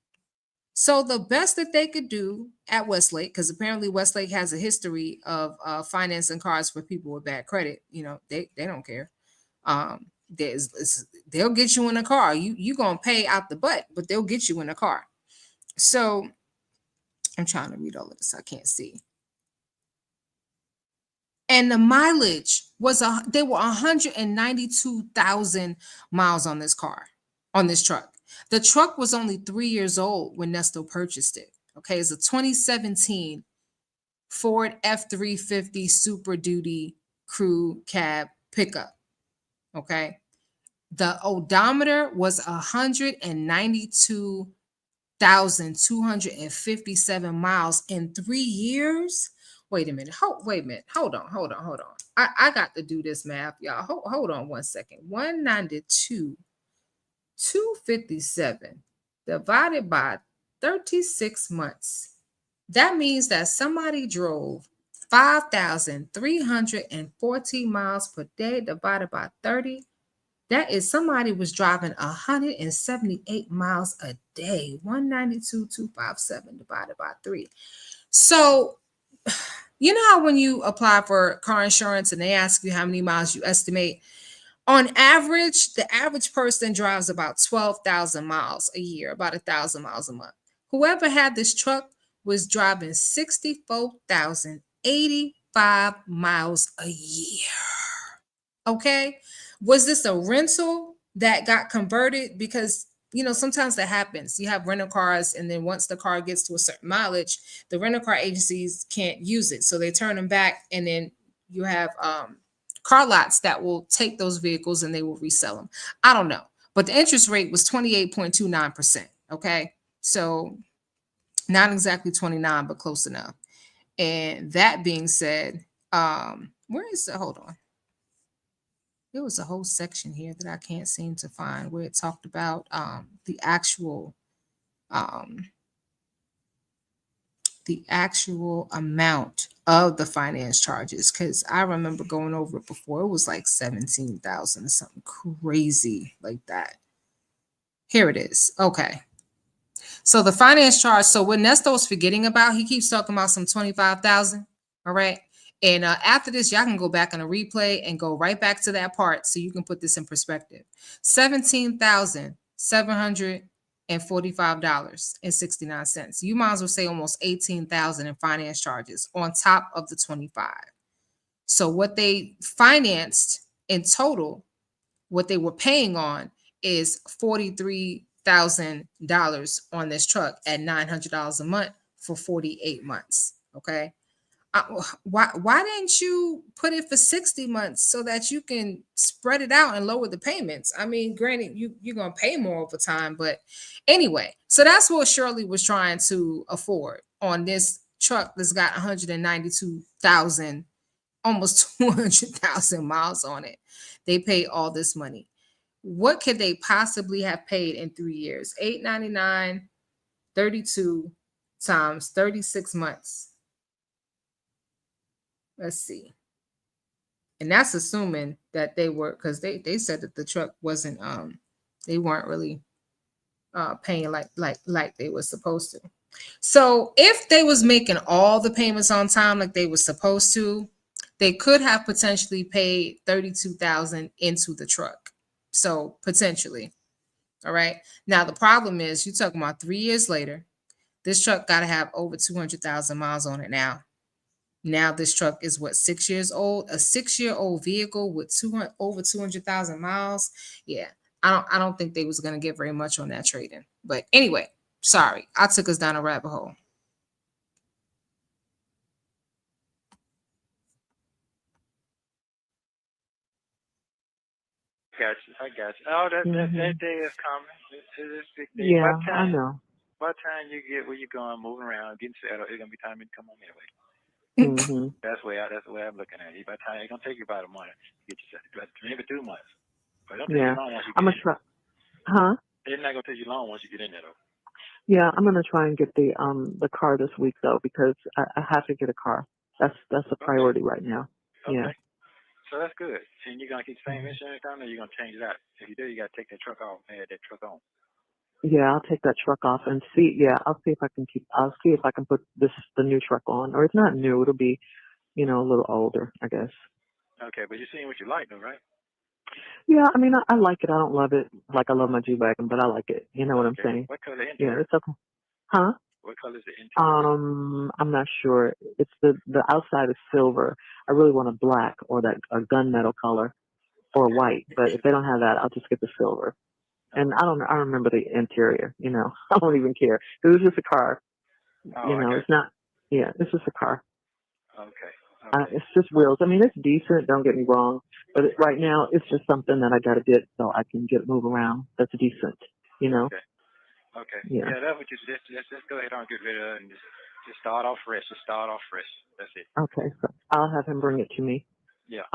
So the best that they could do at Westlake, because apparently Westlake has a history of financing cars for people with bad credit. They don't care. They'll get you in a car. You gonna pay out the butt, but they'll get you in a car. So I'm trying to read all of this. I can't see. And the mileage was they were 192,000 miles on this car, on this truck. The truck was only 3 years old when Nesto purchased it. Okay, it's a 2017 Ford F350 Super Duty crew cab pickup. Okay, the odometer was 192,257 miles in 3 years. Wait a minute. Wait a minute. Hold on. I got to do this math, y'all. Hold on 1 second. 192, 257 divided by 36 months. That means that somebody drove 5,340 miles per day divided by 30. That is, somebody was driving 178 miles a day. 192,257 divided by 3. So, you know how when you apply for car insurance and they ask you how many miles you estimate? On average, the average person drives about 12,000 miles a year, about 1,000 miles a month. Whoever had this truck was driving 64,085 miles a year. Okay. Was this a rental that got converted? Because, sometimes that happens. You have rental cars, and then once the car gets to a certain mileage, the rental car agencies can't use it. So they turn them back, and then you have car lots that will take those vehicles and they will resell them. I don't know. But the interest rate was 28.29%. Okay. So not exactly 29, but close enough. And that being said, where is the hold on? There was a whole section here that I can't seem to find where it talked about um, the actual amount of the finance charges, because I remember going over it before. It was like 17,000 or something crazy like that. Here it is. Okay. So the finance charge. So what Nesto's forgetting about, he keeps talking about some 25,000. All right. And after this, y'all can go back on a replay and go right back to that part so you can put this in perspective. $17,745.69. You might as well say almost 18,000 in finance charges on top of the 25. So what they financed in total, what they were paying on, is $43,000 on this truck at $900 a month for 48 months. Okay. Why didn't you put it for 60 months so that you can spread it out and lower the payments? I mean, granted, you're going to pay more over time, but anyway, so that's what Shirley was trying to afford on this truck that's got 192,000, almost 200,000 miles on it. They paid all this money. What could they possibly have paid in 3 years? $899, 32 times 36 months. Let's see. And that's assuming that they were, because they said that the truck wasn't they weren't really paying like they were supposed to. So if they was making all the payments on time like they were supposed to, they could have potentially paid 32,000 into the truck. So potentially. All right. Now the problem is, you're talking about 3 years later, this truck got to have over 200,000 miles on it now. Now this truck is what, 6 years old? A 6-year-old vehicle with over 200,000 miles. Yeah, I don't think they was gonna get very much on that trade-in. But anyway, sorry, I took us down a rabbit hole. I got you. Oh, that day is coming. It's big day. Yeah, I know. By the time you get where you're going, moving around, getting settled, it's gonna be time to come home anyway. That's the way I'm looking at it. By the time it's gonna take you about a month to get you settled, maybe 2 months. But don't take you long once you get in. Huh? It's not gonna take you long once you get in there, though. Yeah, I'm gonna try and get the car this week though, because I have to get a car. That's a priority right now. Okay. Yeah. So that's good. And you're gonna keep the same insurance on, or you're gonna change it out? If you do, you gotta take that truck off and add that truck on. Yeah, I'll take that truck off and see. Yeah, I'll see if I can put the new truck on, or it's not new. It'll be, a little older, I guess. Okay, but you're seeing what you like, though, right? Yeah, I mean, I like it. I don't love it like I love my G-Wagon, but I like it. You know what I'm saying? What color interior? Yeah, it's okay. Huh? What color is the interior? I'm not sure. It's the outside is silver. I really want a black or a gunmetal color or white, but if they don't have that, I'll just get the silver. And I remember the interior, I don't even care. It was just a car. It's not, it's just a car. Okay. It's just wheels. I mean, it's decent, don't get me wrong, but right now it's just something that I got to get so I can move around. That's decent, Okay. Yeah. That's what you just go ahead and get rid of it and just start off fresh. That's it. Okay, so I'll have him bring it to me. Yeah.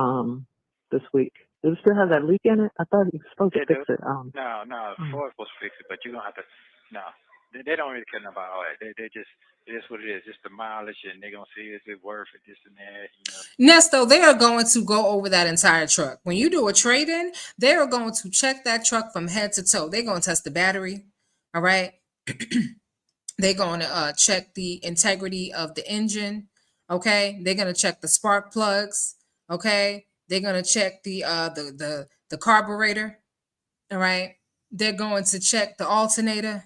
This week. Does it still have that leak in it? I thought he was supposed to fix it. No, Ford's supposed to fix it, but you're gonna have to. No, they don't really care about all that. They just, it is what it is. Just the mileage, and they're gonna see is it worth it, this and that. Nesto, they are going to go over that entire truck. When you do a trade-in, they are going to check that truck from head to toe. They're going to test the battery. All right. They're going to check the integrity of the engine. Okay, they're going to check the spark plugs. Okay, they're going to check the carburetor. All right, they're going to check the alternator.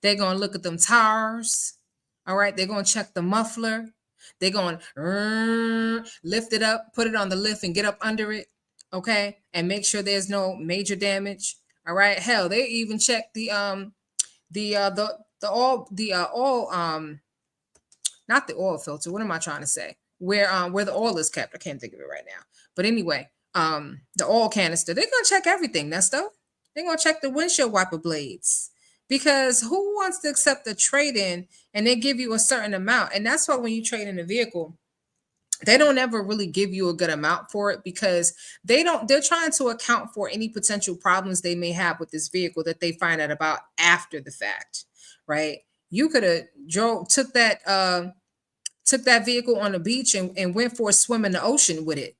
They're going to look at them tires. All right, they're going to check the muffler. They're going to lift it up, put it on the lift, and get up under it. Okay, and make sure there's no major damage. All right, hell, they even check the oil, not the oil filter. What am I trying to say? Where the oil is kept. I can't think of it right now. But anyway, the oil canister. They're gonna check everything, Nesto. They're gonna check the windshield wiper blades. Because who wants to accept a trade-in and they give you a certain amount? And that's why when you trade in a vehicle, they don't ever really give you a good amount for it because they're trying to account for any potential problems they may have with this vehicle that they find out about after the fact, right? You could have took that vehicle on the beach and went for a swim in the ocean with it,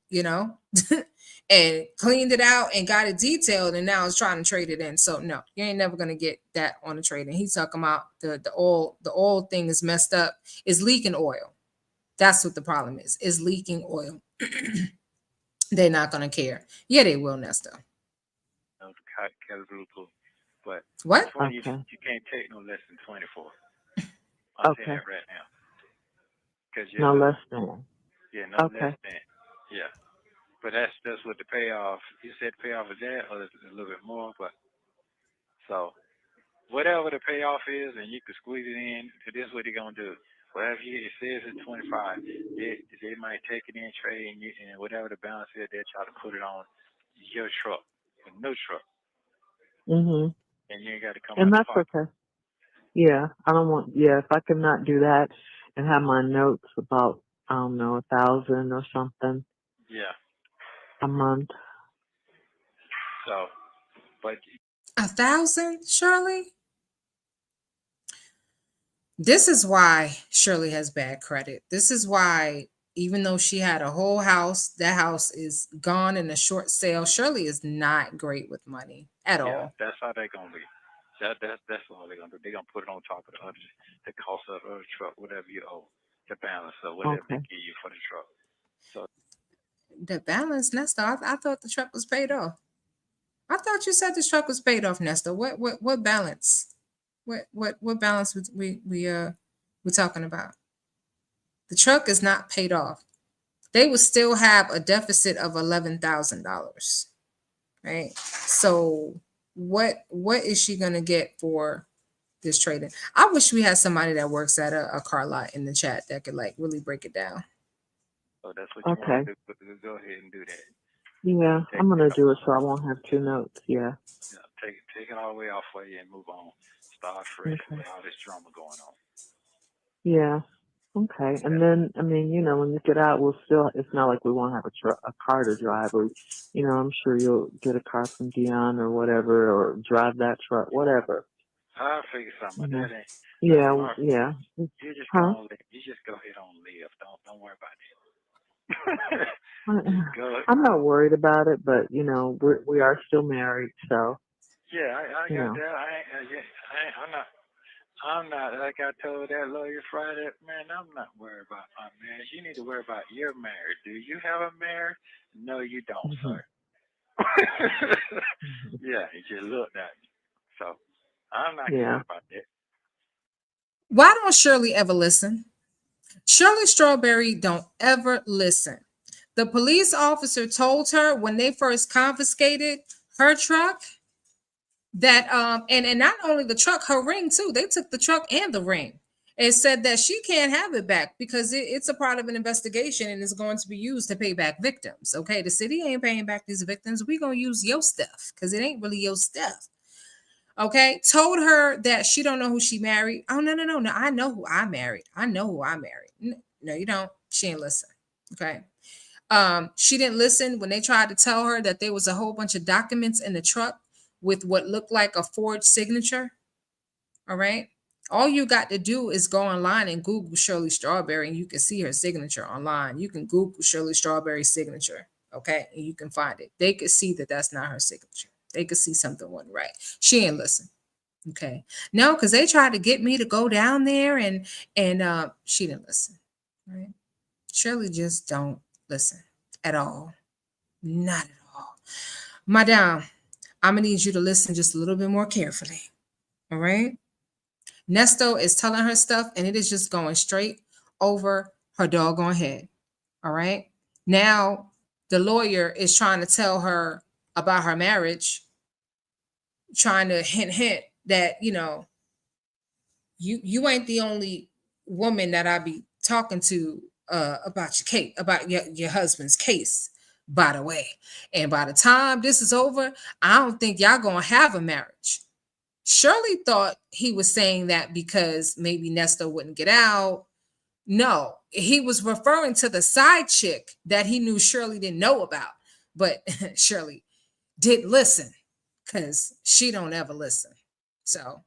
and cleaned it out and got it detailed, and now it's trying to trade it in. So no, you ain't never gonna get that on the trade in. He's talking about the oil thing is messed up, is leaking oil. That's what the problem is leaking oil. They're not gonna care. Yeah, they will, Nesto. No, but What? 20, Okay. you can't take no less than 24. I'm saying Okay. that right now. Because No less than. yeah, no Okay. less than. Yeah. But that's what the payoff, you said payoff is that, or is it a little bit more, but so whatever the payoff is, and you can squeeze it in. So this is what they're gonna do. Whatever it says it's 25, they might take it in, trade, and whatever the balance is, they'll try to put it on your truck, a new truck, Mhm. and you ain't got to come And out the that's pocket. okay. Yeah, I don't want. Yeah, if I could not do that and have my notes about, I don't know, 1,000 or something Yeah. a month. So, but 1,000, Shirley? This is why Shirley has bad credit. This is why, even though she had a whole house, that house is gone in a short sale. Shirley is not great with money at yeah, all. that's how they gonna be. That's all they're gonna do. They're gonna put it on top of the other, the cost of the other truck, whatever you owe, the balance of whatever they Okay. give you for the truck. So The balance, Nesto. I thought the truck was paid off. I thought you said the truck was paid off, Nesto. What balance? What balance we talking about? The truck is not paid off. They would still have a deficit of $11,000, right? So what is she gonna get for this trading? I wish we had somebody that works at a car lot in the chat that could like really break it down. so that's what you want Okay. to do. Go ahead and do that. Yeah, Take I'm it gonna off. do it so I won't have two notes. Yeah. Yeah, take it all the way off for you and move on. Start fresh Okay. with all this drama going on. Yeah. Okay. And Yeah. then, I mean, when you get out, we'll still. It's not like we won't have a car to drive, or, I'm sure you'll get a car from Dion or whatever, or drive that truck, whatever. I'll figure something. You Out. know. That ain't Yeah. hard. Yeah. You just go Huh? on. You just go ahead on live. Don't worry about it. I- just go. I'm not worried about it, but we are still married, so Yeah, I you got know. that. I'm not. I'm not like I told that lawyer Friday. Man, I'm not worried about my marriage. You need to worry about your marriage. Do you have a marriage? No, you don't, Hmm. sir. Yeah, he just looked at me. So I'm not Yeah. concerned about that. Why don't Shirley ever listen? Shirley Strawberry don't ever listen. The police officer told her when they first confiscated her truck that and not only the truck, her ring too. They took the truck and the ring and said that she can't have it back because it's a part of an investigation and is going to be used to pay back victims. Okay, the city ain't paying back these victims. We gonna use your stuff because it ain't really your stuff. Okay, told her that she don't know who she married. Oh no, I know who I married. I know who I married. No, you don't. She ain't listen. Okay. She didn't listen when they tried to tell her that there was a whole bunch of documents in the truck with what looked like a forged signature. All right. All you got to do is go online and Google Shirley Strawberry and you can see her signature online. You can Google Shirley Strawberry signature. Okay. And you can find it. They could see that that's not her signature. They could see something wasn't right. She ain't listen. Okay. No, because they tried to get me to go down there and she didn't listen. Right. Shirley just don't listen at all. Not at all. Madame, I'm gonna need you to listen just a little bit more carefully. All right. Nesto is telling her stuff and it is just going straight over her doggone head. All right. Now the lawyer is trying to tell her about her marriage, trying to hint that, you ain't the only woman that I be talking to about your case, about your husband's case, by the way. And by the time this is over, I don't think y'all gonna have a marriage. Shirley thought he was saying that because maybe Nesto wouldn't get out. No, he was referring to the side chick that he knew Shirley didn't know about. But Shirley didn't listen because she don't ever listen. So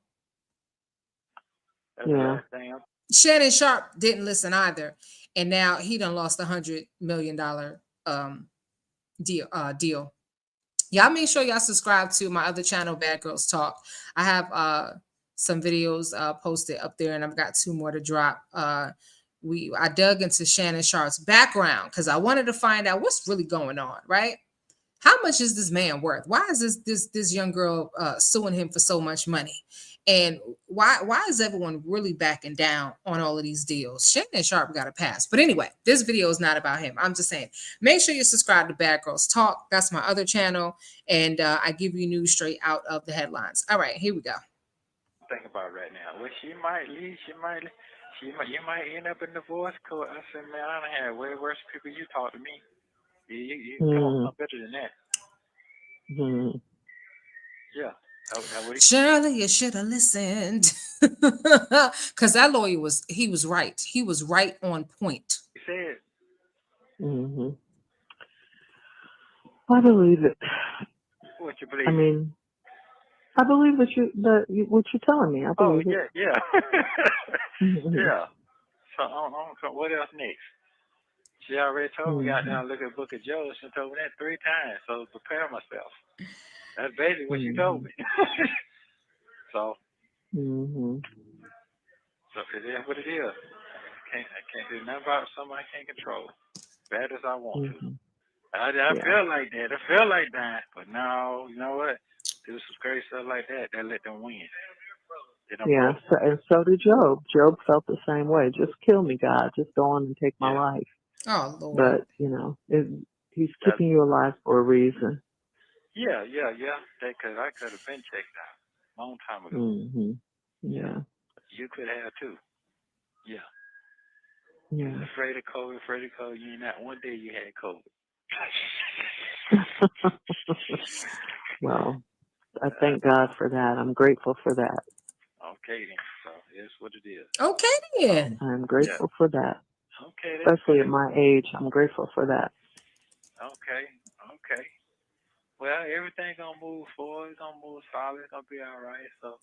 That's the Yeah. last thing. Shannon Sharp didn't listen either. And now he done lost $100 million deal. Y'all make sure y'all subscribe to my other channel, Bad Girls Talk. I have some videos posted up there, and I've got 2 more to drop. I dug into Shannon Sharp's background because I wanted to find out what's really going on, right? How much is this man worth? Why is this young girl suing him for so much money? And why is everyone really backing down on all of these deals? Shannon Sharp got a pass. But anyway, this video is not about him. I'm just saying, make sure you subscribe to Bad Girls Talk. That's my other channel. And I give you news straight out of the headlines. All right, here we go. Think about it right now. Well, she might leave. You might end up in divorce court. I said, man, I done had way worse people. You talk to me. You come on, something better than that. Mm-hmm. Yeah. That what Shirley, you should have listened. Because that lawyer was right. He was right on point. he said. Mm-hmm. I believe it. What you believe? I mean, I believe what you're telling me. I believe it. Yeah. Mm-hmm. Yeah. So what else next? She already told me, got down, look at the book of Job. She told me that 3 times, so prepare myself. That's basically what she told me. So it is what it is. I can't do nothing about something I can't control. Bad as I want to. I feel like that. I feel like that. But no, you know what? Do some crazy stuff like that. That let them win. Yeah, and so did Job. Job felt the same way. Just kill me, God. Just go on and take my life. Oh, Lord. But, he's keeping you alive for a reason. Yeah. Because I could have been checked out a long time ago. Mm-hmm. Yeah. You could have too. Yeah. Yeah. You was afraid of COVID. You ain't not one day you had COVID. Well, I thank God for that. I'm grateful for that. Okay, then. So it's what it is. Okay, then. I'm grateful for that. Okay, then. Especially at my age, I'm grateful for that. Okay. Well, everything's going to move forward. It's going to move solid. It's going to be all right. So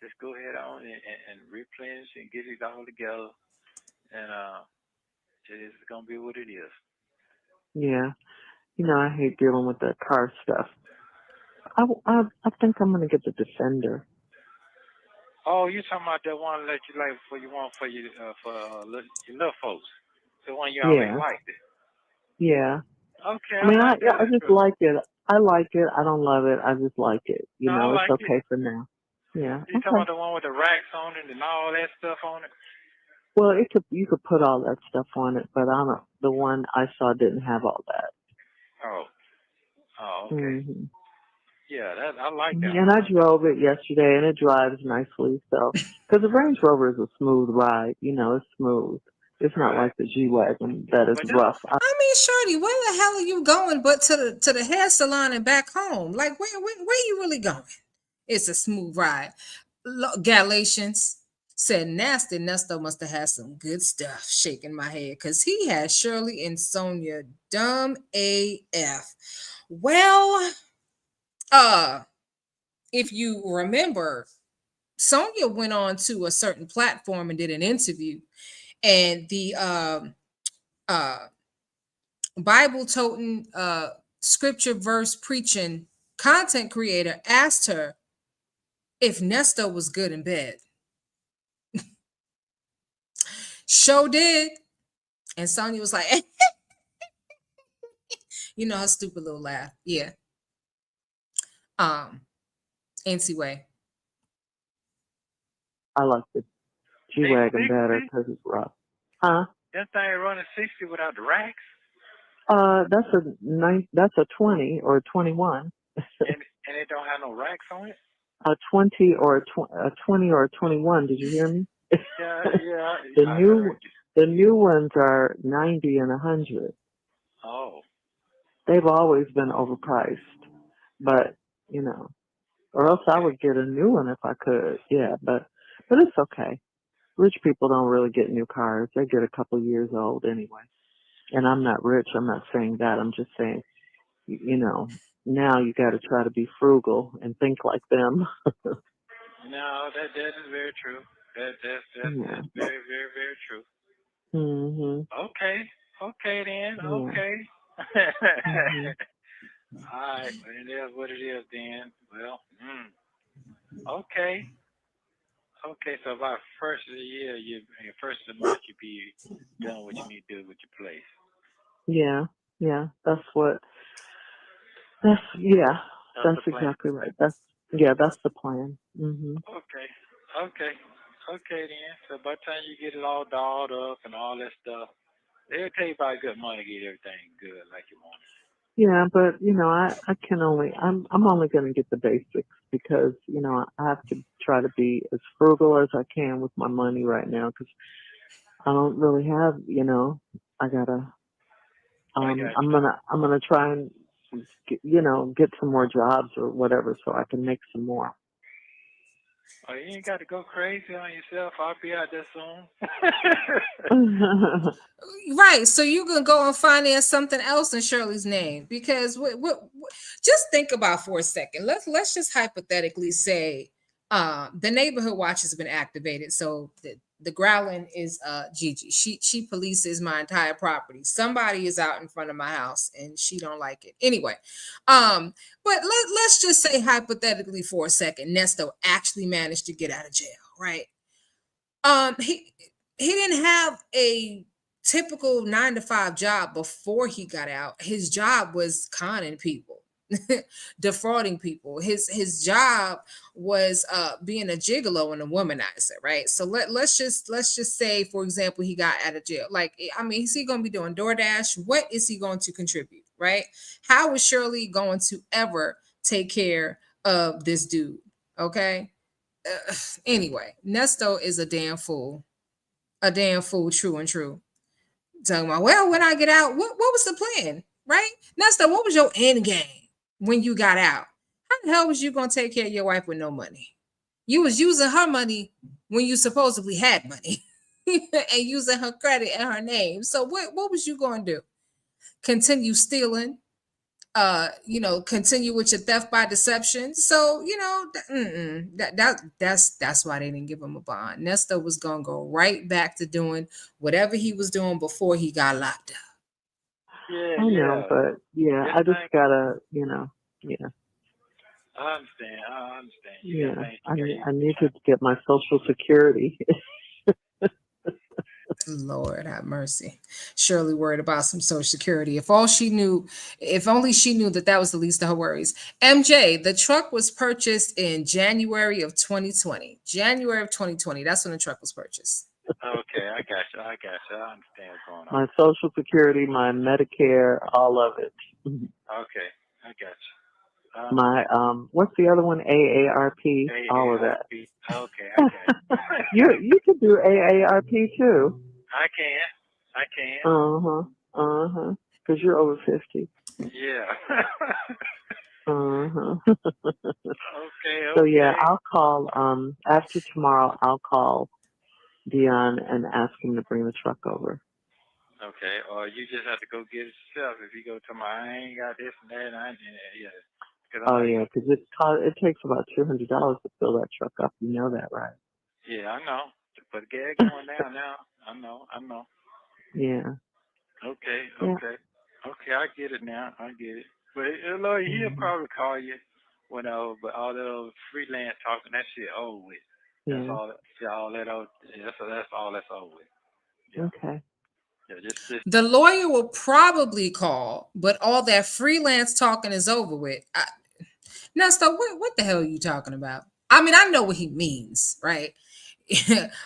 just go ahead on and replenish and get it all together. And it's going to be what it is. Yeah. I hate dealing with that car stuff. I think I'm going to get the Defender. Oh, you talking about that one that you like for your little folks? The one you always liked it. Yeah. Okay, I mean, like that. I just like it. I like it. I don't love it. I just like it. I like it's okay for now. Yeah. You talking about the one with the racks on it and all that stuff on it? Well, you could put all that stuff on it, but the one I saw didn't have all that. Oh, okay. Mm-hmm. Yeah, I like that. And I drove it yesterday, and it drives nicely. So, because the Range Rover is a smooth ride, it's smooth. It's not like the G-Wagon that is rough. I mean, Shirley, where the hell are you going but to the hair salon and back home? Like, where you really going? It's a smooth ride. Galatians said nasty Nesto must have had some good stuff. Shaking my head because he had Shirley and Sonia dumb AF. Well, if you remember, Sonia went on to a certain platform and did an interview, and the Bible toting, scripture verse preaching content creator asked her, if Nesto was good in bed. Show did. And Sonya was like, you know, her stupid little laugh. Yeah. Um, Way. I like the G-Wagon better because it's rough. Huh? That thing running 60 without the racks? That's a 20 or a 21. And it don't have no racks on it? A 20 or a 20 or a 21. Did you hear me? Yeah. The new ones are 90 and 100. Oh. They've always been overpriced, but you know, or else I would get a new one if I could. Yeah, but it's okay. Rich people don't really get new cars. They get a couple years old anyway. And I'm not rich. I'm not saying that. I'm just saying, you know, now you got to try to be frugal and think like them. No, that is very true. That's Yeah. very, very, very true. Mhm. Okay then. Yeah. Okay. Mhm. All right, and that's what it is then. Well, okay. Okay, so about first of the year, first of the month, you be done what you need to do with your place. Yeah. Yeah. Yeah. That's That's the plan. exactly right. That's the plan. Mhm. Okay, okay, okay then. So by the time you get it all dolled up and all that stuff, they'll tell you about good money to get everything good like you want it. Yeah, but I can only I'm only going to get the basics because I have to try to be as frugal as I can with my money right now because I don't really have I gotta I got you. I'm gonna try and get some more jobs or whatever so I can make some more. Oh, you ain't got to go crazy on yourself. I'll be out there soon. Right. So you can go and finance something else in Shirley's name because just think about for a second. Let's just hypothetically say the neighborhood watch has been activated. So the growling is Gigi. She polices my entire property. Somebody is out in front of my house and she don't like it. Anyway, but let's just say hypothetically for a second, Nesto actually managed to get out of jail, right? He didn't have a typical 9 to 5 job before he got out. His job was conning people, defrauding people. His job was being a gigolo and a womanizer, right? So let's just say, for example, he got out of jail. Like, I mean, is he gonna be doing DoorDash? What is he going to contribute, right? How is Shirley going to ever take care of this dude? Okay. Anyway, Nesto is a damn fool. A damn fool, true and true. Talking about, well, when I get out, what was the plan? Right? Nesto, what was your end game when you got out? How the hell was you gonna take care of your wife with no money? You was using her money when you supposedly had money and using her credit and her name. So what was you gonna do? Continue stealing, continue with your theft by deception. So, that's why they didn't give him a bond. Nesto was gonna go right back to doing whatever he was doing before he got locked up. Yeah, I know, yeah. but yeah, Just I just think. gotta yeah. I understand. I understand. You got Yeah, things you got. I need to get my Social Security. Lord have mercy. Shirley worried about some social security. If only she knew that was the least of her worries. MJ, the truck was purchased in January of 2020. January of 2020. That's when the truck was purchased. Okay, I got you. I understand what's going on. My Social Security, my Medicare, all of it. Okay, I got you. I My understand. what's the other one? AARP, all of that. AARP. Okay, I got you. You could do AARP too. I can. I can. Uh-huh. Because you're over 50. Yeah. Uh-huh. Okay, So yeah, okay. I'll call after tomorrow I'll call Dion and ask him to bring the truck over. Okay, or you just have to go get it yourself. If you go to my, I ain't got this and that, yeah. Because I'm Oh not yeah, even, because it takes about $200 to fill that truck up. You know that, right? yeah, I know. But gas going down now. I know. Yeah. Okay, Yeah. okay. Okay, I get it now. I get it. But Lloyd, he'll Hmm. probably call you. But all those freelance talking, that shit over with. That's Yeah. all. All that old. That's all that's over with. Yeah. Okay. Yeah. Just. The lawyer will probably call, but all that freelance talking is over with. Nesto, what the hell are you talking about? I mean, I know what he means, right?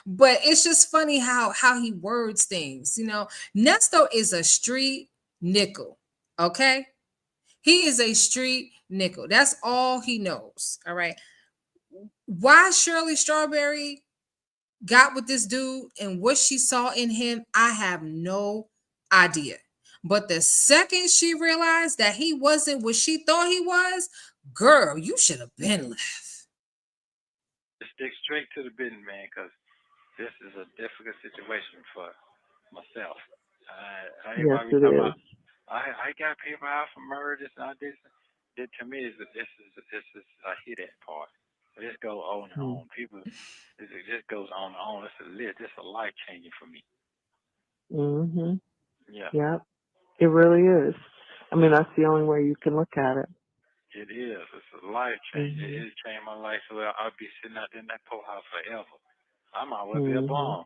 But it's just funny how he words things. Nesto is a street nickel. Okay, he is a street nickel. That's all he knows. All right. Why Shirley Strawberry got with this dude and what she saw in him, I have no idea. But the second she realized that he wasn't what she thought he was, girl, you should have been left. Stick straight to the business, man, because this is a difficult situation for myself. Yes, Everybody it talking is. about, I got people out for murder, this and all this. To me, this is a hit at part. This goes on and Mm. on. People, it just goes on and on. It's a life changing for me. Mhm. Yeah, Yep. It really is. I mean, that's the only way you can look at it. it is. It's a life change. Mhm. It changed my life. So I'll be sitting out in that poorhouse forever. I might well be a Mhm. bum.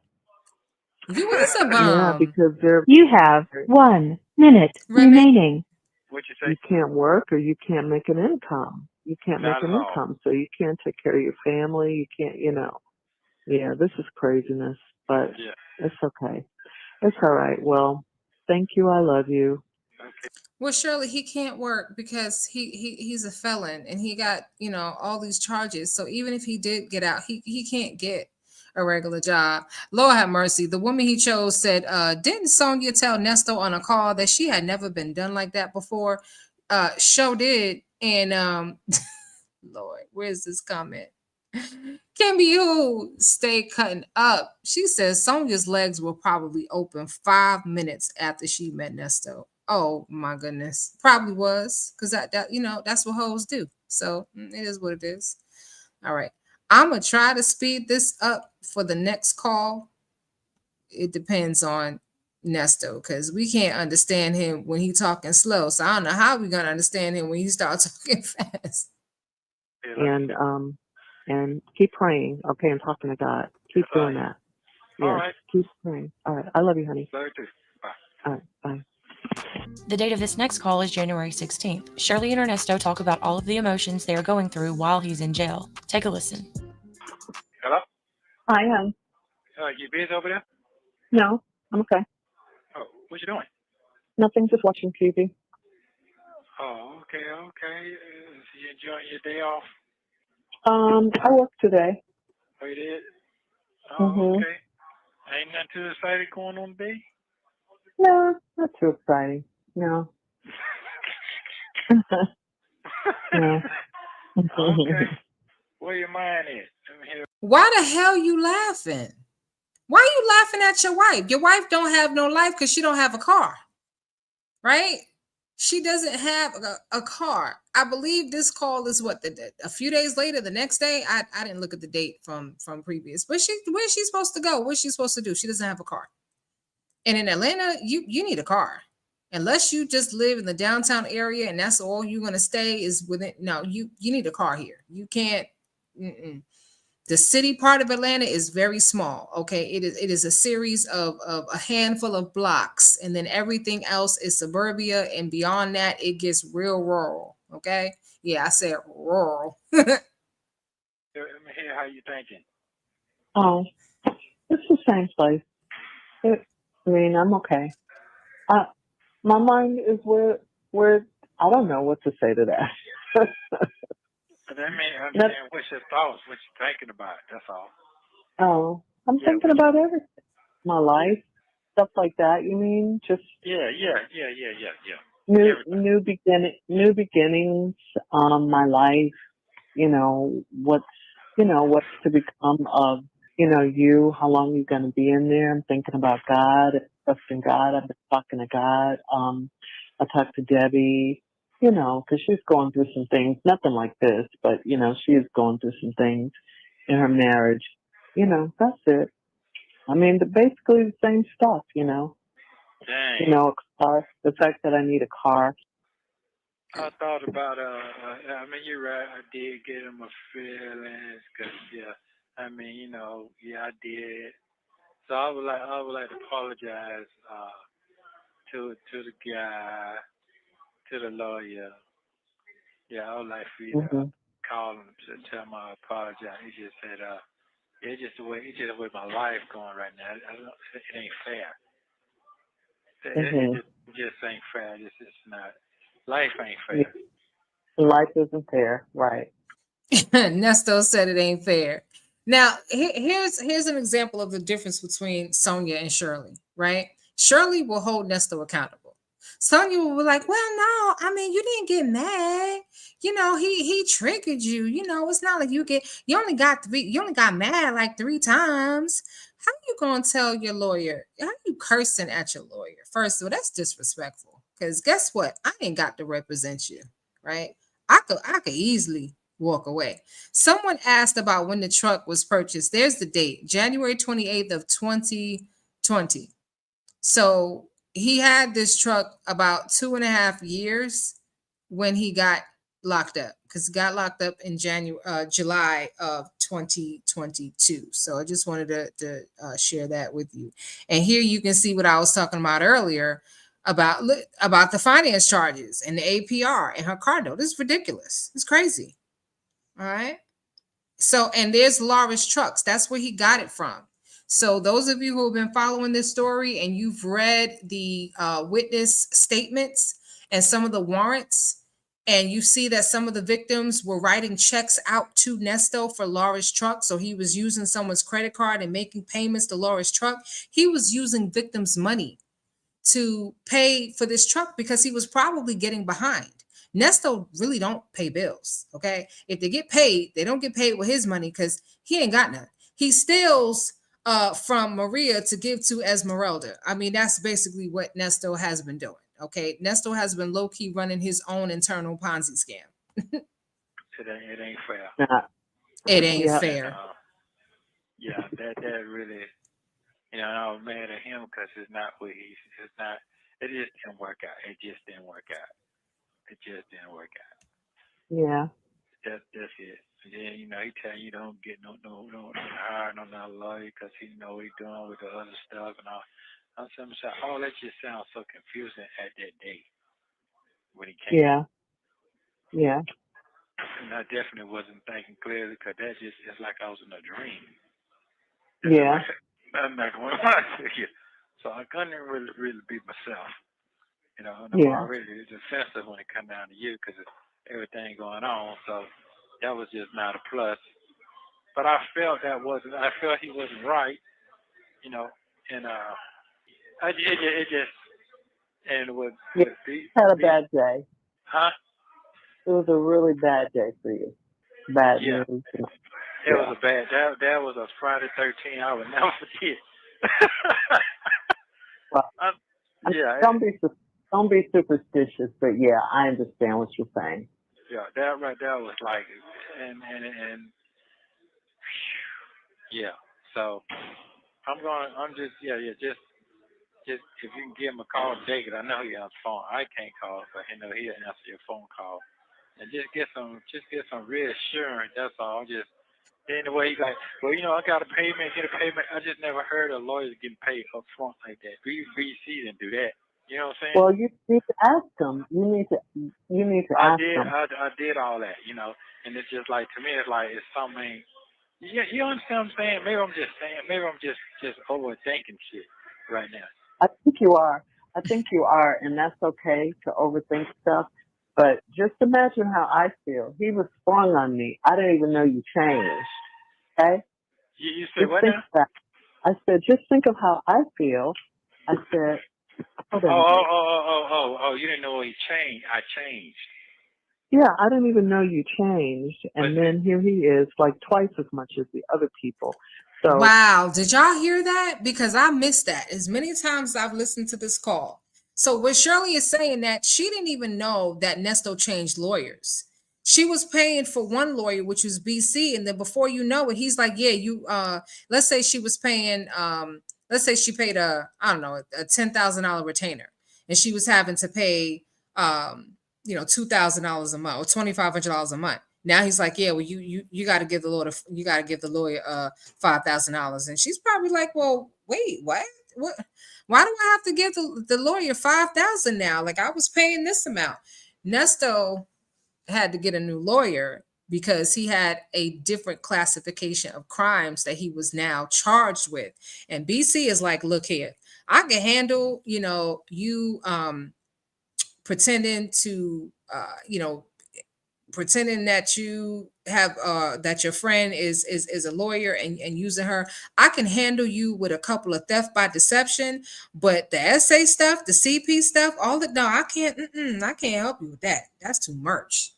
You is a Yeah, bum, because they're You have 1 minute Remy. remaining. What you say? you can't work or you can't make an income. You can't make Not an at all. income, so you can't take care of your family. You can't. Yeah, this is craziness, but Yeah. it's okay. It's all right. Well, thank you. I love you. Okay. Well, surely he can't work because he's a felon and he got all these charges. So even if he did get out, he can't get a regular job. Lord have mercy. The woman he chose said, didn't Sonia tell Nesto on a call that she had never been done like that before? Show did. And Lord, where's this comment? Kimby who stay cutting up. She says Sonia's legs were probably open 5 minutes after she met Nesto. Oh my goodness. Probably was. Because that's what hoes do. So it is what it is. All right. I'm gonna try to speed this up for the next call. It depends on Nesto because we can't understand him when he's talking slow. So I don't know how we're gonna understand him when he starts talking fast. Yeah, let me And see. and keep praying, okay, and talking to God. Keep Uh, doing that. all Yes, right. keep praying. All right. I love you, honey. Later too. Bye. All right. Bye. The date of this next call is January 16th. Shirley and Ernesto talk about all of the emotions they are going through while he's in jail. Take a listen. Hello? I am. You busy over there? No, I'm okay. Oh, what you doing? Nothing. Just watching TV. Oh, okay, okay. So you enjoying your day off? I work today. Oh, you did? Oh, Mhm. okay. Ain't nothing too exciting going on today? No, not too exciting. No. No. Okay. Where your mind is? Let me hear. Why the hell you laughing? Why are you laughing at your wife? Your wife don't have no life because she don't have a car, right? She doesn't have a car. I believe this call is a few days later, the next day. I didn't look at the date from previous, but where's she supposed to go? What's she supposed to do? She doesn't have a car. And in Atlanta, you need a car. Unless you just live in the downtown area and that's all you're gonna stay is within. No, you need a car here. You can't. Mm-mm. The city part of Atlanta is very small. Okay, it is a series of a handful of blocks, and then everything else is suburbia, and beyond that, it gets real rural. Okay, yeah, I said rural. Let me hear how you thinking. Oh, it's the same place. I mean, I'm okay. My mind is where I don't know what to say to that. That, What's your thoughts? What you thinking about? That's all. oh, I'm Yeah, thinking about everything. My yeah, life, stuff like that. You mean just yeah. Everything. new beginnings. My life. What's to become of you. How long you going to be in there? I'm thinking about God, trusting God. I've been talking to God. I talked to Debbie. Because she's going through some things. Nothing like this, but she is going through some things in her marriage. That's it. I mean, basically the same stuff. Dang. A car. The fact that I need a car. I thought about I mean you're right. I did get him a feelings, cause yeah. I mean yeah I did. So I would like to apologize to the guy, to the lawyer. Yeah, I would like for you to Mhm. call him to tell him I apologize. He just said it's just the way my life going right now. I don't, it ain't fair. It Mhm. just ain't fair. It's not. Life ain't Yeah. fair. Life isn't fair, right? Nesto said it ain't fair. Now, here's an example of the difference between Sonia and Shirley, right? Shirley will hold Nesto accountable. Sonia will be like, "Well, no, I mean, you didn't get mad. He triggered you. It's not like you only got mad like 3 times. How you gonna tell your lawyer? How you cursing at your lawyer? First of all, that's disrespectful. Because guess what? I ain't got to represent you, right? I could easily walk away. Someone asked about when the truck was purchased. There's the date, January 28th of 2020. So he had this truck about 2.5 years when he got locked up, because he got locked up in July of 2022. So I just wanted to share that with you. And here you can see what I was talking about earlier about the finance charges and the APR and her car note. This is ridiculous. It's crazy. All right. So, and there's Laura's trucks. That's where he got it from. So, those of you who have been following this story and you've read the witness statements and some of the warrants, and you see that some of the victims were writing checks out to Nesto for Laura's truck. So, he was using someone's credit card and making payments to Laura's truck. He was using victims' money to pay for this truck because he was probably getting behind. Nesto really don't pay bills. Okay. If they get paid, they don't get paid with his money because he ain't got none. He steals from Maria to give to Esmeralda. I mean, that's basically what Nesto has been doing. Okay. Nesto has been low-key running his own internal Ponzi scam. It ain't fair. Not. It ain't Yeah. And fair. yeah, that really I was mad at him because it's not what he's. It's not. It just didn't work out. It just didn't work out. It just didn't work out. Yeah. That's it. And then he tell you don't get no hire no lawyer because he know what he doing with the other stuff and all. I'm saying, all that just sounds so confusing at that day when he came. Yeah. Yeah. And I definitely wasn't thinking clearly because that just it's like I was in a dream. It's Yeah. like I'm not going to you. So I couldn't really be myself. And I'm Yeah. already defensive when it come down to you because everything going on. So that was just not a plus. But I felt I felt he wasn't right, you know, and it just, and Yeah. with Had a be bad day. huh? It was a really bad day for you. Bad Yeah, news. it was Yeah. a bad, that was a Friday 13 I would never forget. Well, I, yeah, don't be superstitious, but yeah, I understand what you're saying. yeah, that right there was like, and yeah, so I'm just, just if you can give him a call, David. I know he has a phone. I can't call, but he'll answer your phone call, and just get some reassurance. That's all. Just anyway, he's like, well, I got a payment, get a payment. I just never heard of lawyers getting paid up front like that. BBC didn't do that. You know what I'm saying? Well, you need to ask them. You need to I ask did, them. I did all that, and it's just like to me, it's like it's something. Yeah, you understand what I'm saying? Maybe I'm just overthinking shit right now. I think you are. I think you are, and that's okay to overthink stuff. But just imagine how I feel. He was sprung on me. I didn't even know you changed. Okay? You say Just what think now? of that. I said, just think of how I feel. I said, hold Oh, on a oh, minute. oh, oh, oh, oh, oh! You didn't know he changed. I changed. Yeah, I didn't even know you changed. But And see, then here he is, like twice as much as the other people. So, Wow. Did y'all hear that? Because I missed that as many times as I've listened to this call. So what Shirley is saying that she didn't even know that Nesto changed lawyers. She was paying for one lawyer, which was BC, and then before you know it, he's like, "Yeah, you." Let's say she was paying. Let's say she paid I don't know, a $10,000 retainer, and she was having to pay. $2,000 a month or $2,500 a month. Now he's like, yeah, well, you got to give the lawyer $5,000, and she's probably like, well, wait, what? Why do I have to give the lawyer 5,000 now? Like I was paying this amount. Nesto had to get a new lawyer because he had a different classification of crimes that he was now charged with. And BC is like, look here, I can handle, you pretending to pretending that you have that your friend is a lawyer and using her. I can handle you with a couple of theft by deception, but the SA stuff, the CP stuff, all that, no, I can't help you with that. That's too much.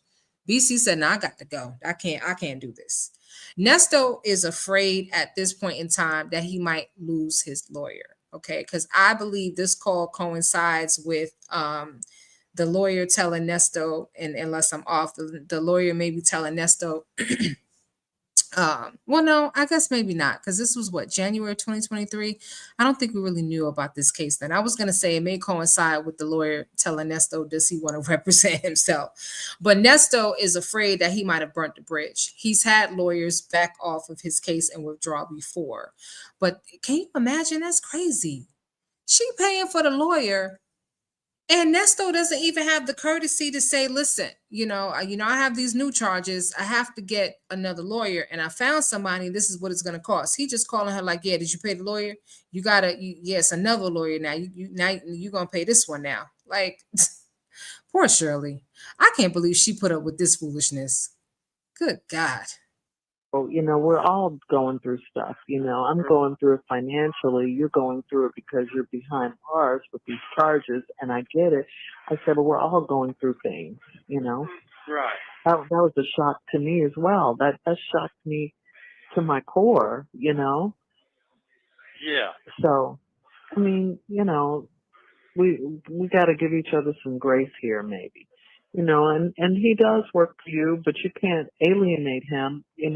BC said, no, I got to go. I can't do this. Nesto is afraid at this point in time that he might lose his lawyer. Okay, because I believe this call coincides with the lawyer telling Nesto, and unless I'm off, the lawyer may be telling Nesto, well, no, I guess maybe not, because this was what, January 2023. I don't think we really knew about this case then. I was going to say it may coincide with the lawyer telling Nesto, does he want to represent himself? But Nesto is afraid that he might have burnt the bridge. He's had lawyers back off of his case and withdraw before. But can you imagine? That's crazy. She paying for the lawyer, and Nesto doesn't even have the courtesy to say, listen, I have these new charges. I have to get another lawyer. And I found somebody, this is what it's going to cost. He just calling her like, yeah, did you pay the lawyer? Yes, another lawyer now. Now you're going to pay this one now. Like, poor Shirley. I can't believe she put up with this foolishness. Good God. So, we're all going through stuff. I'm going through it financially. You're going through it because you're behind bars with these charges, and I get it. I said, but we're all going through things, Right. That was a shock to me as well. That shocked me to my core, Yeah. So, I mean, we got to give each other some grace here, maybe. And he does work for you, but you can't alienate him. You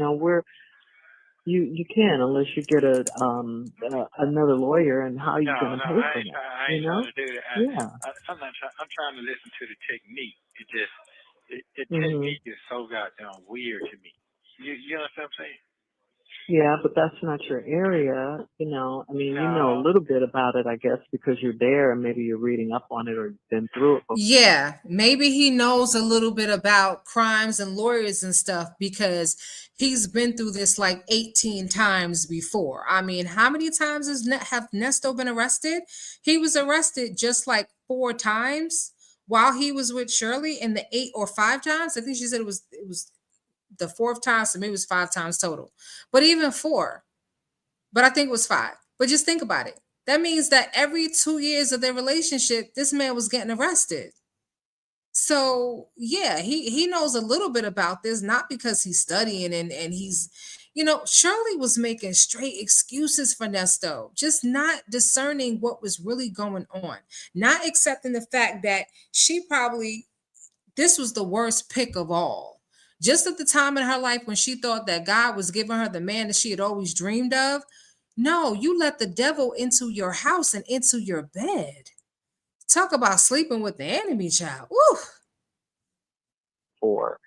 can, unless you get another lawyer, and how are you going No, to no, pay I for ain't, that? I ain't trying to do that. Yeah. I'm not trying. I'm trying to listen to the technique. The Mhm. technique is so goddamn weird to me. You understand what I'm saying? Yeah, but that's not your area. I mean, you know a No. little bit about it, I guess, because you're there, and maybe you're reading up on it or you've been through it before. Yeah, maybe he knows a little bit about crimes and lawyers and stuff because he's been through this like 18 times before. I mean, how many times have Nesto been arrested? He was arrested just like 4 times while he was with Shirley, in the 8 or 5 times. I think she said it was the fourth time, so maybe it was 5 times total. But even four, but I think it was 5. But just think about it. That means that every 2 years of their relationship, this man was getting arrested. So yeah, he knows a little bit about this, not because he's studying and he's, Shirley was making straight excuses for Nesto, just not discerning what was really going on, not accepting the fact that she probably, this was the worst pick of all. Just at the time in her life when she thought that God was giving her the man that she had always dreamed of. No, you let the devil into your house and into your bed. Talk about sleeping with the enemy, child. Woo. For.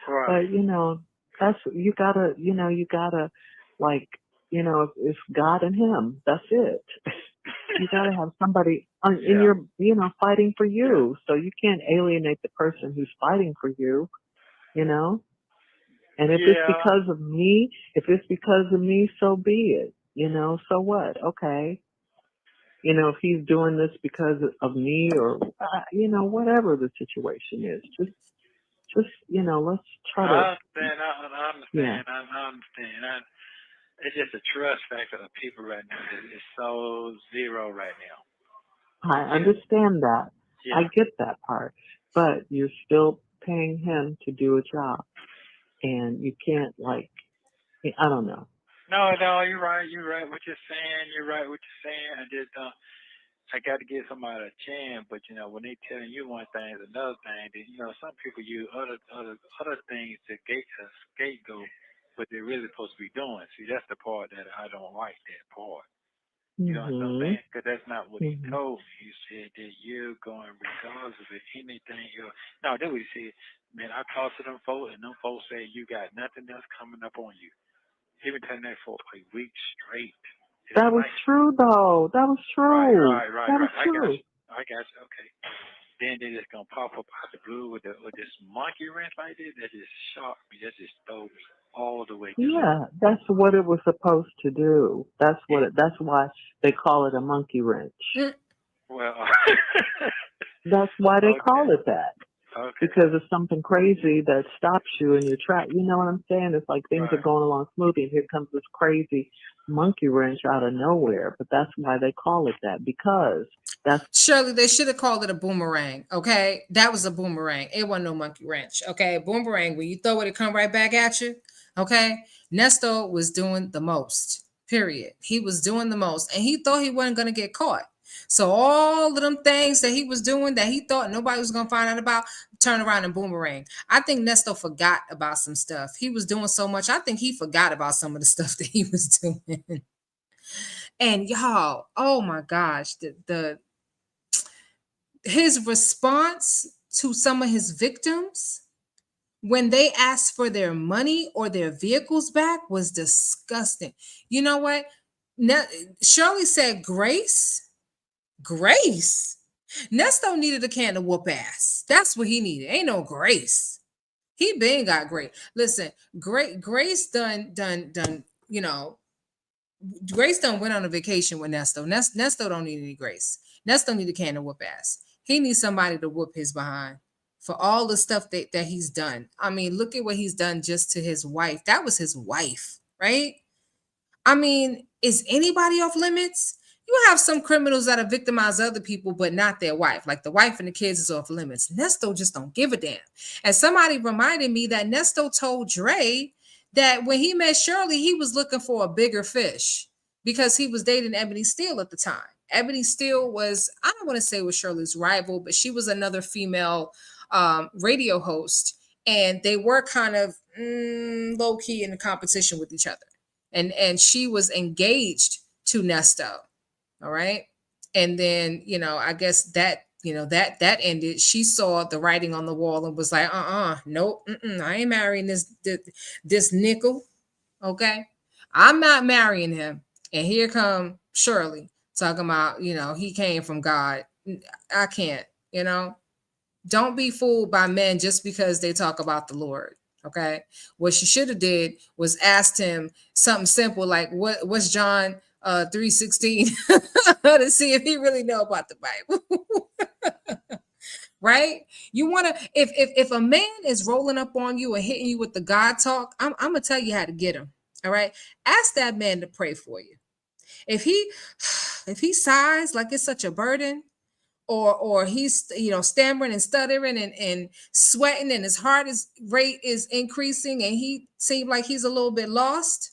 Right. But that's you gotta like it's God and him. That's it. You gotta have somebody in Yeah. your fighting for you. So you can't alienate the person who's fighting for you. You know. And Yeah. if it's because of me, so be it. So what? Okay. If he's doing this because of me, or whatever the situation is, just let's try to, I understand. I yeah. understand. I understand. It's just a trust factor of people right now is so zero right now. I Yeah. understand that. I Yeah. get that part, but you're still paying him to do a job, and you can't I don't know. No, you're right. You're right. What you're saying. You're right. What you're saying. I got to give somebody a chance, but when they telling you one thing, is another thing. Then some people use other things to scapegoat what they're really supposed to be doing. See, that's the part that I don't like. That part. You know what I'm Mhm. saying? Because that's not what he Mhm. told me. He said that you're going regardless of it, anything else. No, that's what he said. Man, I talked to them folks, and them folks say you got nothing else coming up on you. He been telling that for a week straight. It's That was like, true though. That was right, true. right, right, That was right. I got true. you. I got you. Okay. Then they just gonna pop up out the blue with this monkey wrench right there. That just shocked me. That just threw me all the way through. Yeah, that's what it was supposed to do. And That's why they call it a monkey wrench. Mm. well, That's why they okay, call it that. okay, Because it's something crazy that stops you in your track. You know what I'm saying? It's like things are right. going along smoothly and here comes this crazy monkey wrench out of nowhere. But that's why they call it that, because that's Shirley, they should have called it a boomerang. Okay, that was a boomerang. It wasn't no monkey wrench. Okay, boomerang. When you throw it, it come right back at you. Okay, Nesto was doing the most. Period. He was doing the most, and he thought he wasn't gonna get caught. So all of them things that he was doing that he thought nobody was gonna find out about, turn around and boomerang. I think Nesto forgot about some stuff. He was doing so much. I think he forgot about some of the stuff that he was doing. And y'all, oh my gosh, the his response to some of his victims when they asked for their money or their vehicles back was disgusting. You know what? Ne- Shirley said grace. Grace. Nesto needed a can of whoop ass. That's what he needed. Ain't no grace. He been got great. Listen, great Grace done. You know, Grace done went on a vacation with Nesto. Nesto don't need any grace. Nesto need a can of whoop ass. He needs somebody to whoop his behind for all the stuff that he's done. I mean, look at what he's done just to his wife. That was his wife, right? I mean, is anybody off limits? You have some criminals that have victimized other people, but not their wife. Like the wife and the kids is off limits. Nesto just don't give a damn. And somebody reminded me that Nesto told Dre that when he met Shirley, he was looking for a bigger fish because he was dating Ebony Steele at the time. Ebony Steele was, I don't want to say was Shirley's rival, but she was another female radio host. And they were kind of low key in the competition with each other, and she was engaged to Nesto. All right. And then, I guess that, that ended. She saw the writing on the wall and was like, nope, I ain't marrying this nickel. Okay. I'm not marrying him. And here come Shirley talking about, he came from God. I can't, you know. Don't be fooled by men just because they talk about the Lord. Okay. What she should have did was asked him something simple like what's John 3:16 to see if he really know about the Bible. Right? You want to if a man is rolling up on you and hitting you with the God talk, I'm gonna tell you how to get him. All right. Ask that man to pray for you. If he if he sighs like it's such a burden, or he's stammering and stuttering and sweating and his heart is rate is increasing and he seems like he's a little bit lost,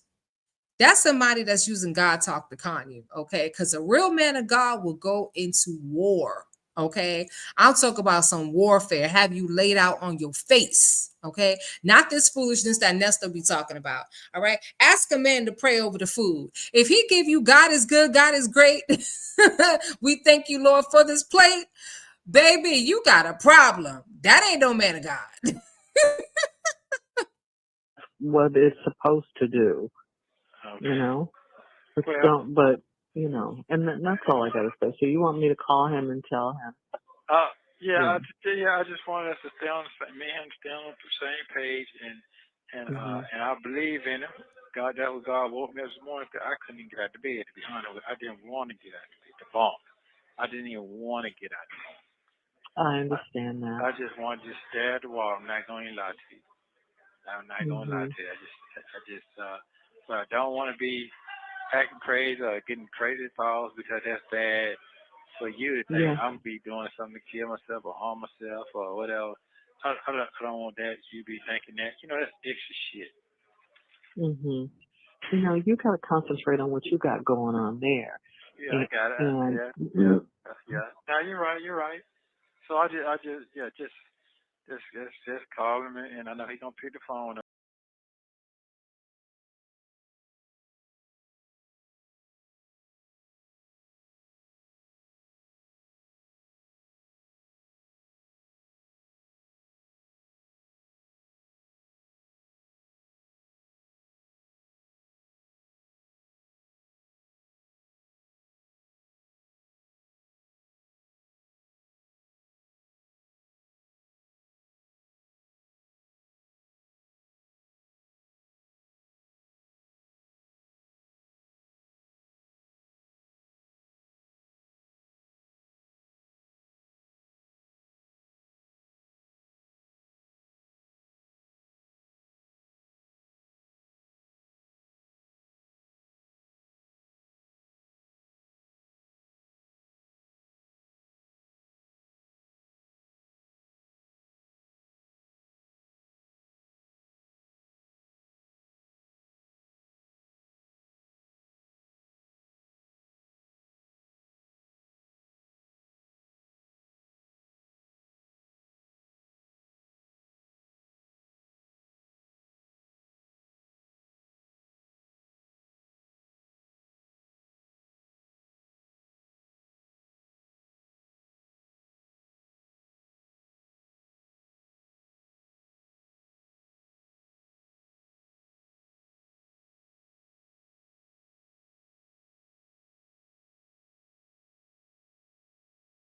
that's somebody that's using God talk to con you. Okay, because a real man of God will go into war. Okay, I'll talk about some warfare, have you laid out on your face. Okay, not this foolishness that Nesto be talking about. All right, ask a man to pray over the food. If he give you God is good, God is great, we thank you, Lord, for this plate. Baby, you got a problem. That ain't no man of God. what it's supposed to do. You Okay. know, it's Well, don't. But and that's all I got to say. So you want me to call him and tell him? uh, yeah, Yeah. I just wanted us to stay on me and him stay on the same page, Mhm. and I believe in him. God, that was God woke me up this morning. I couldn't even get out of bed, to be honest with you. I didn't want to get out of bed. The bunk. I didn't even want to get out of bed. I understand that. I just wanted to stare at the wall. I'm not going to lie to you. I'm not going to lie Mhm. to you. But I don't want to be acting crazy or getting crazy thoughts because that's bad for you to think Yeah. I'm be doing something to kill myself or harm myself or whatever. I don't want that. You be thinking that. That's extra shit. Mhm. You got to concentrate on what you got going on there, Yeah, I and, got it. and Yeah, yeah, yeah. No, you're right. You're right. So yeah, just call him and I know he's gonna pick the phone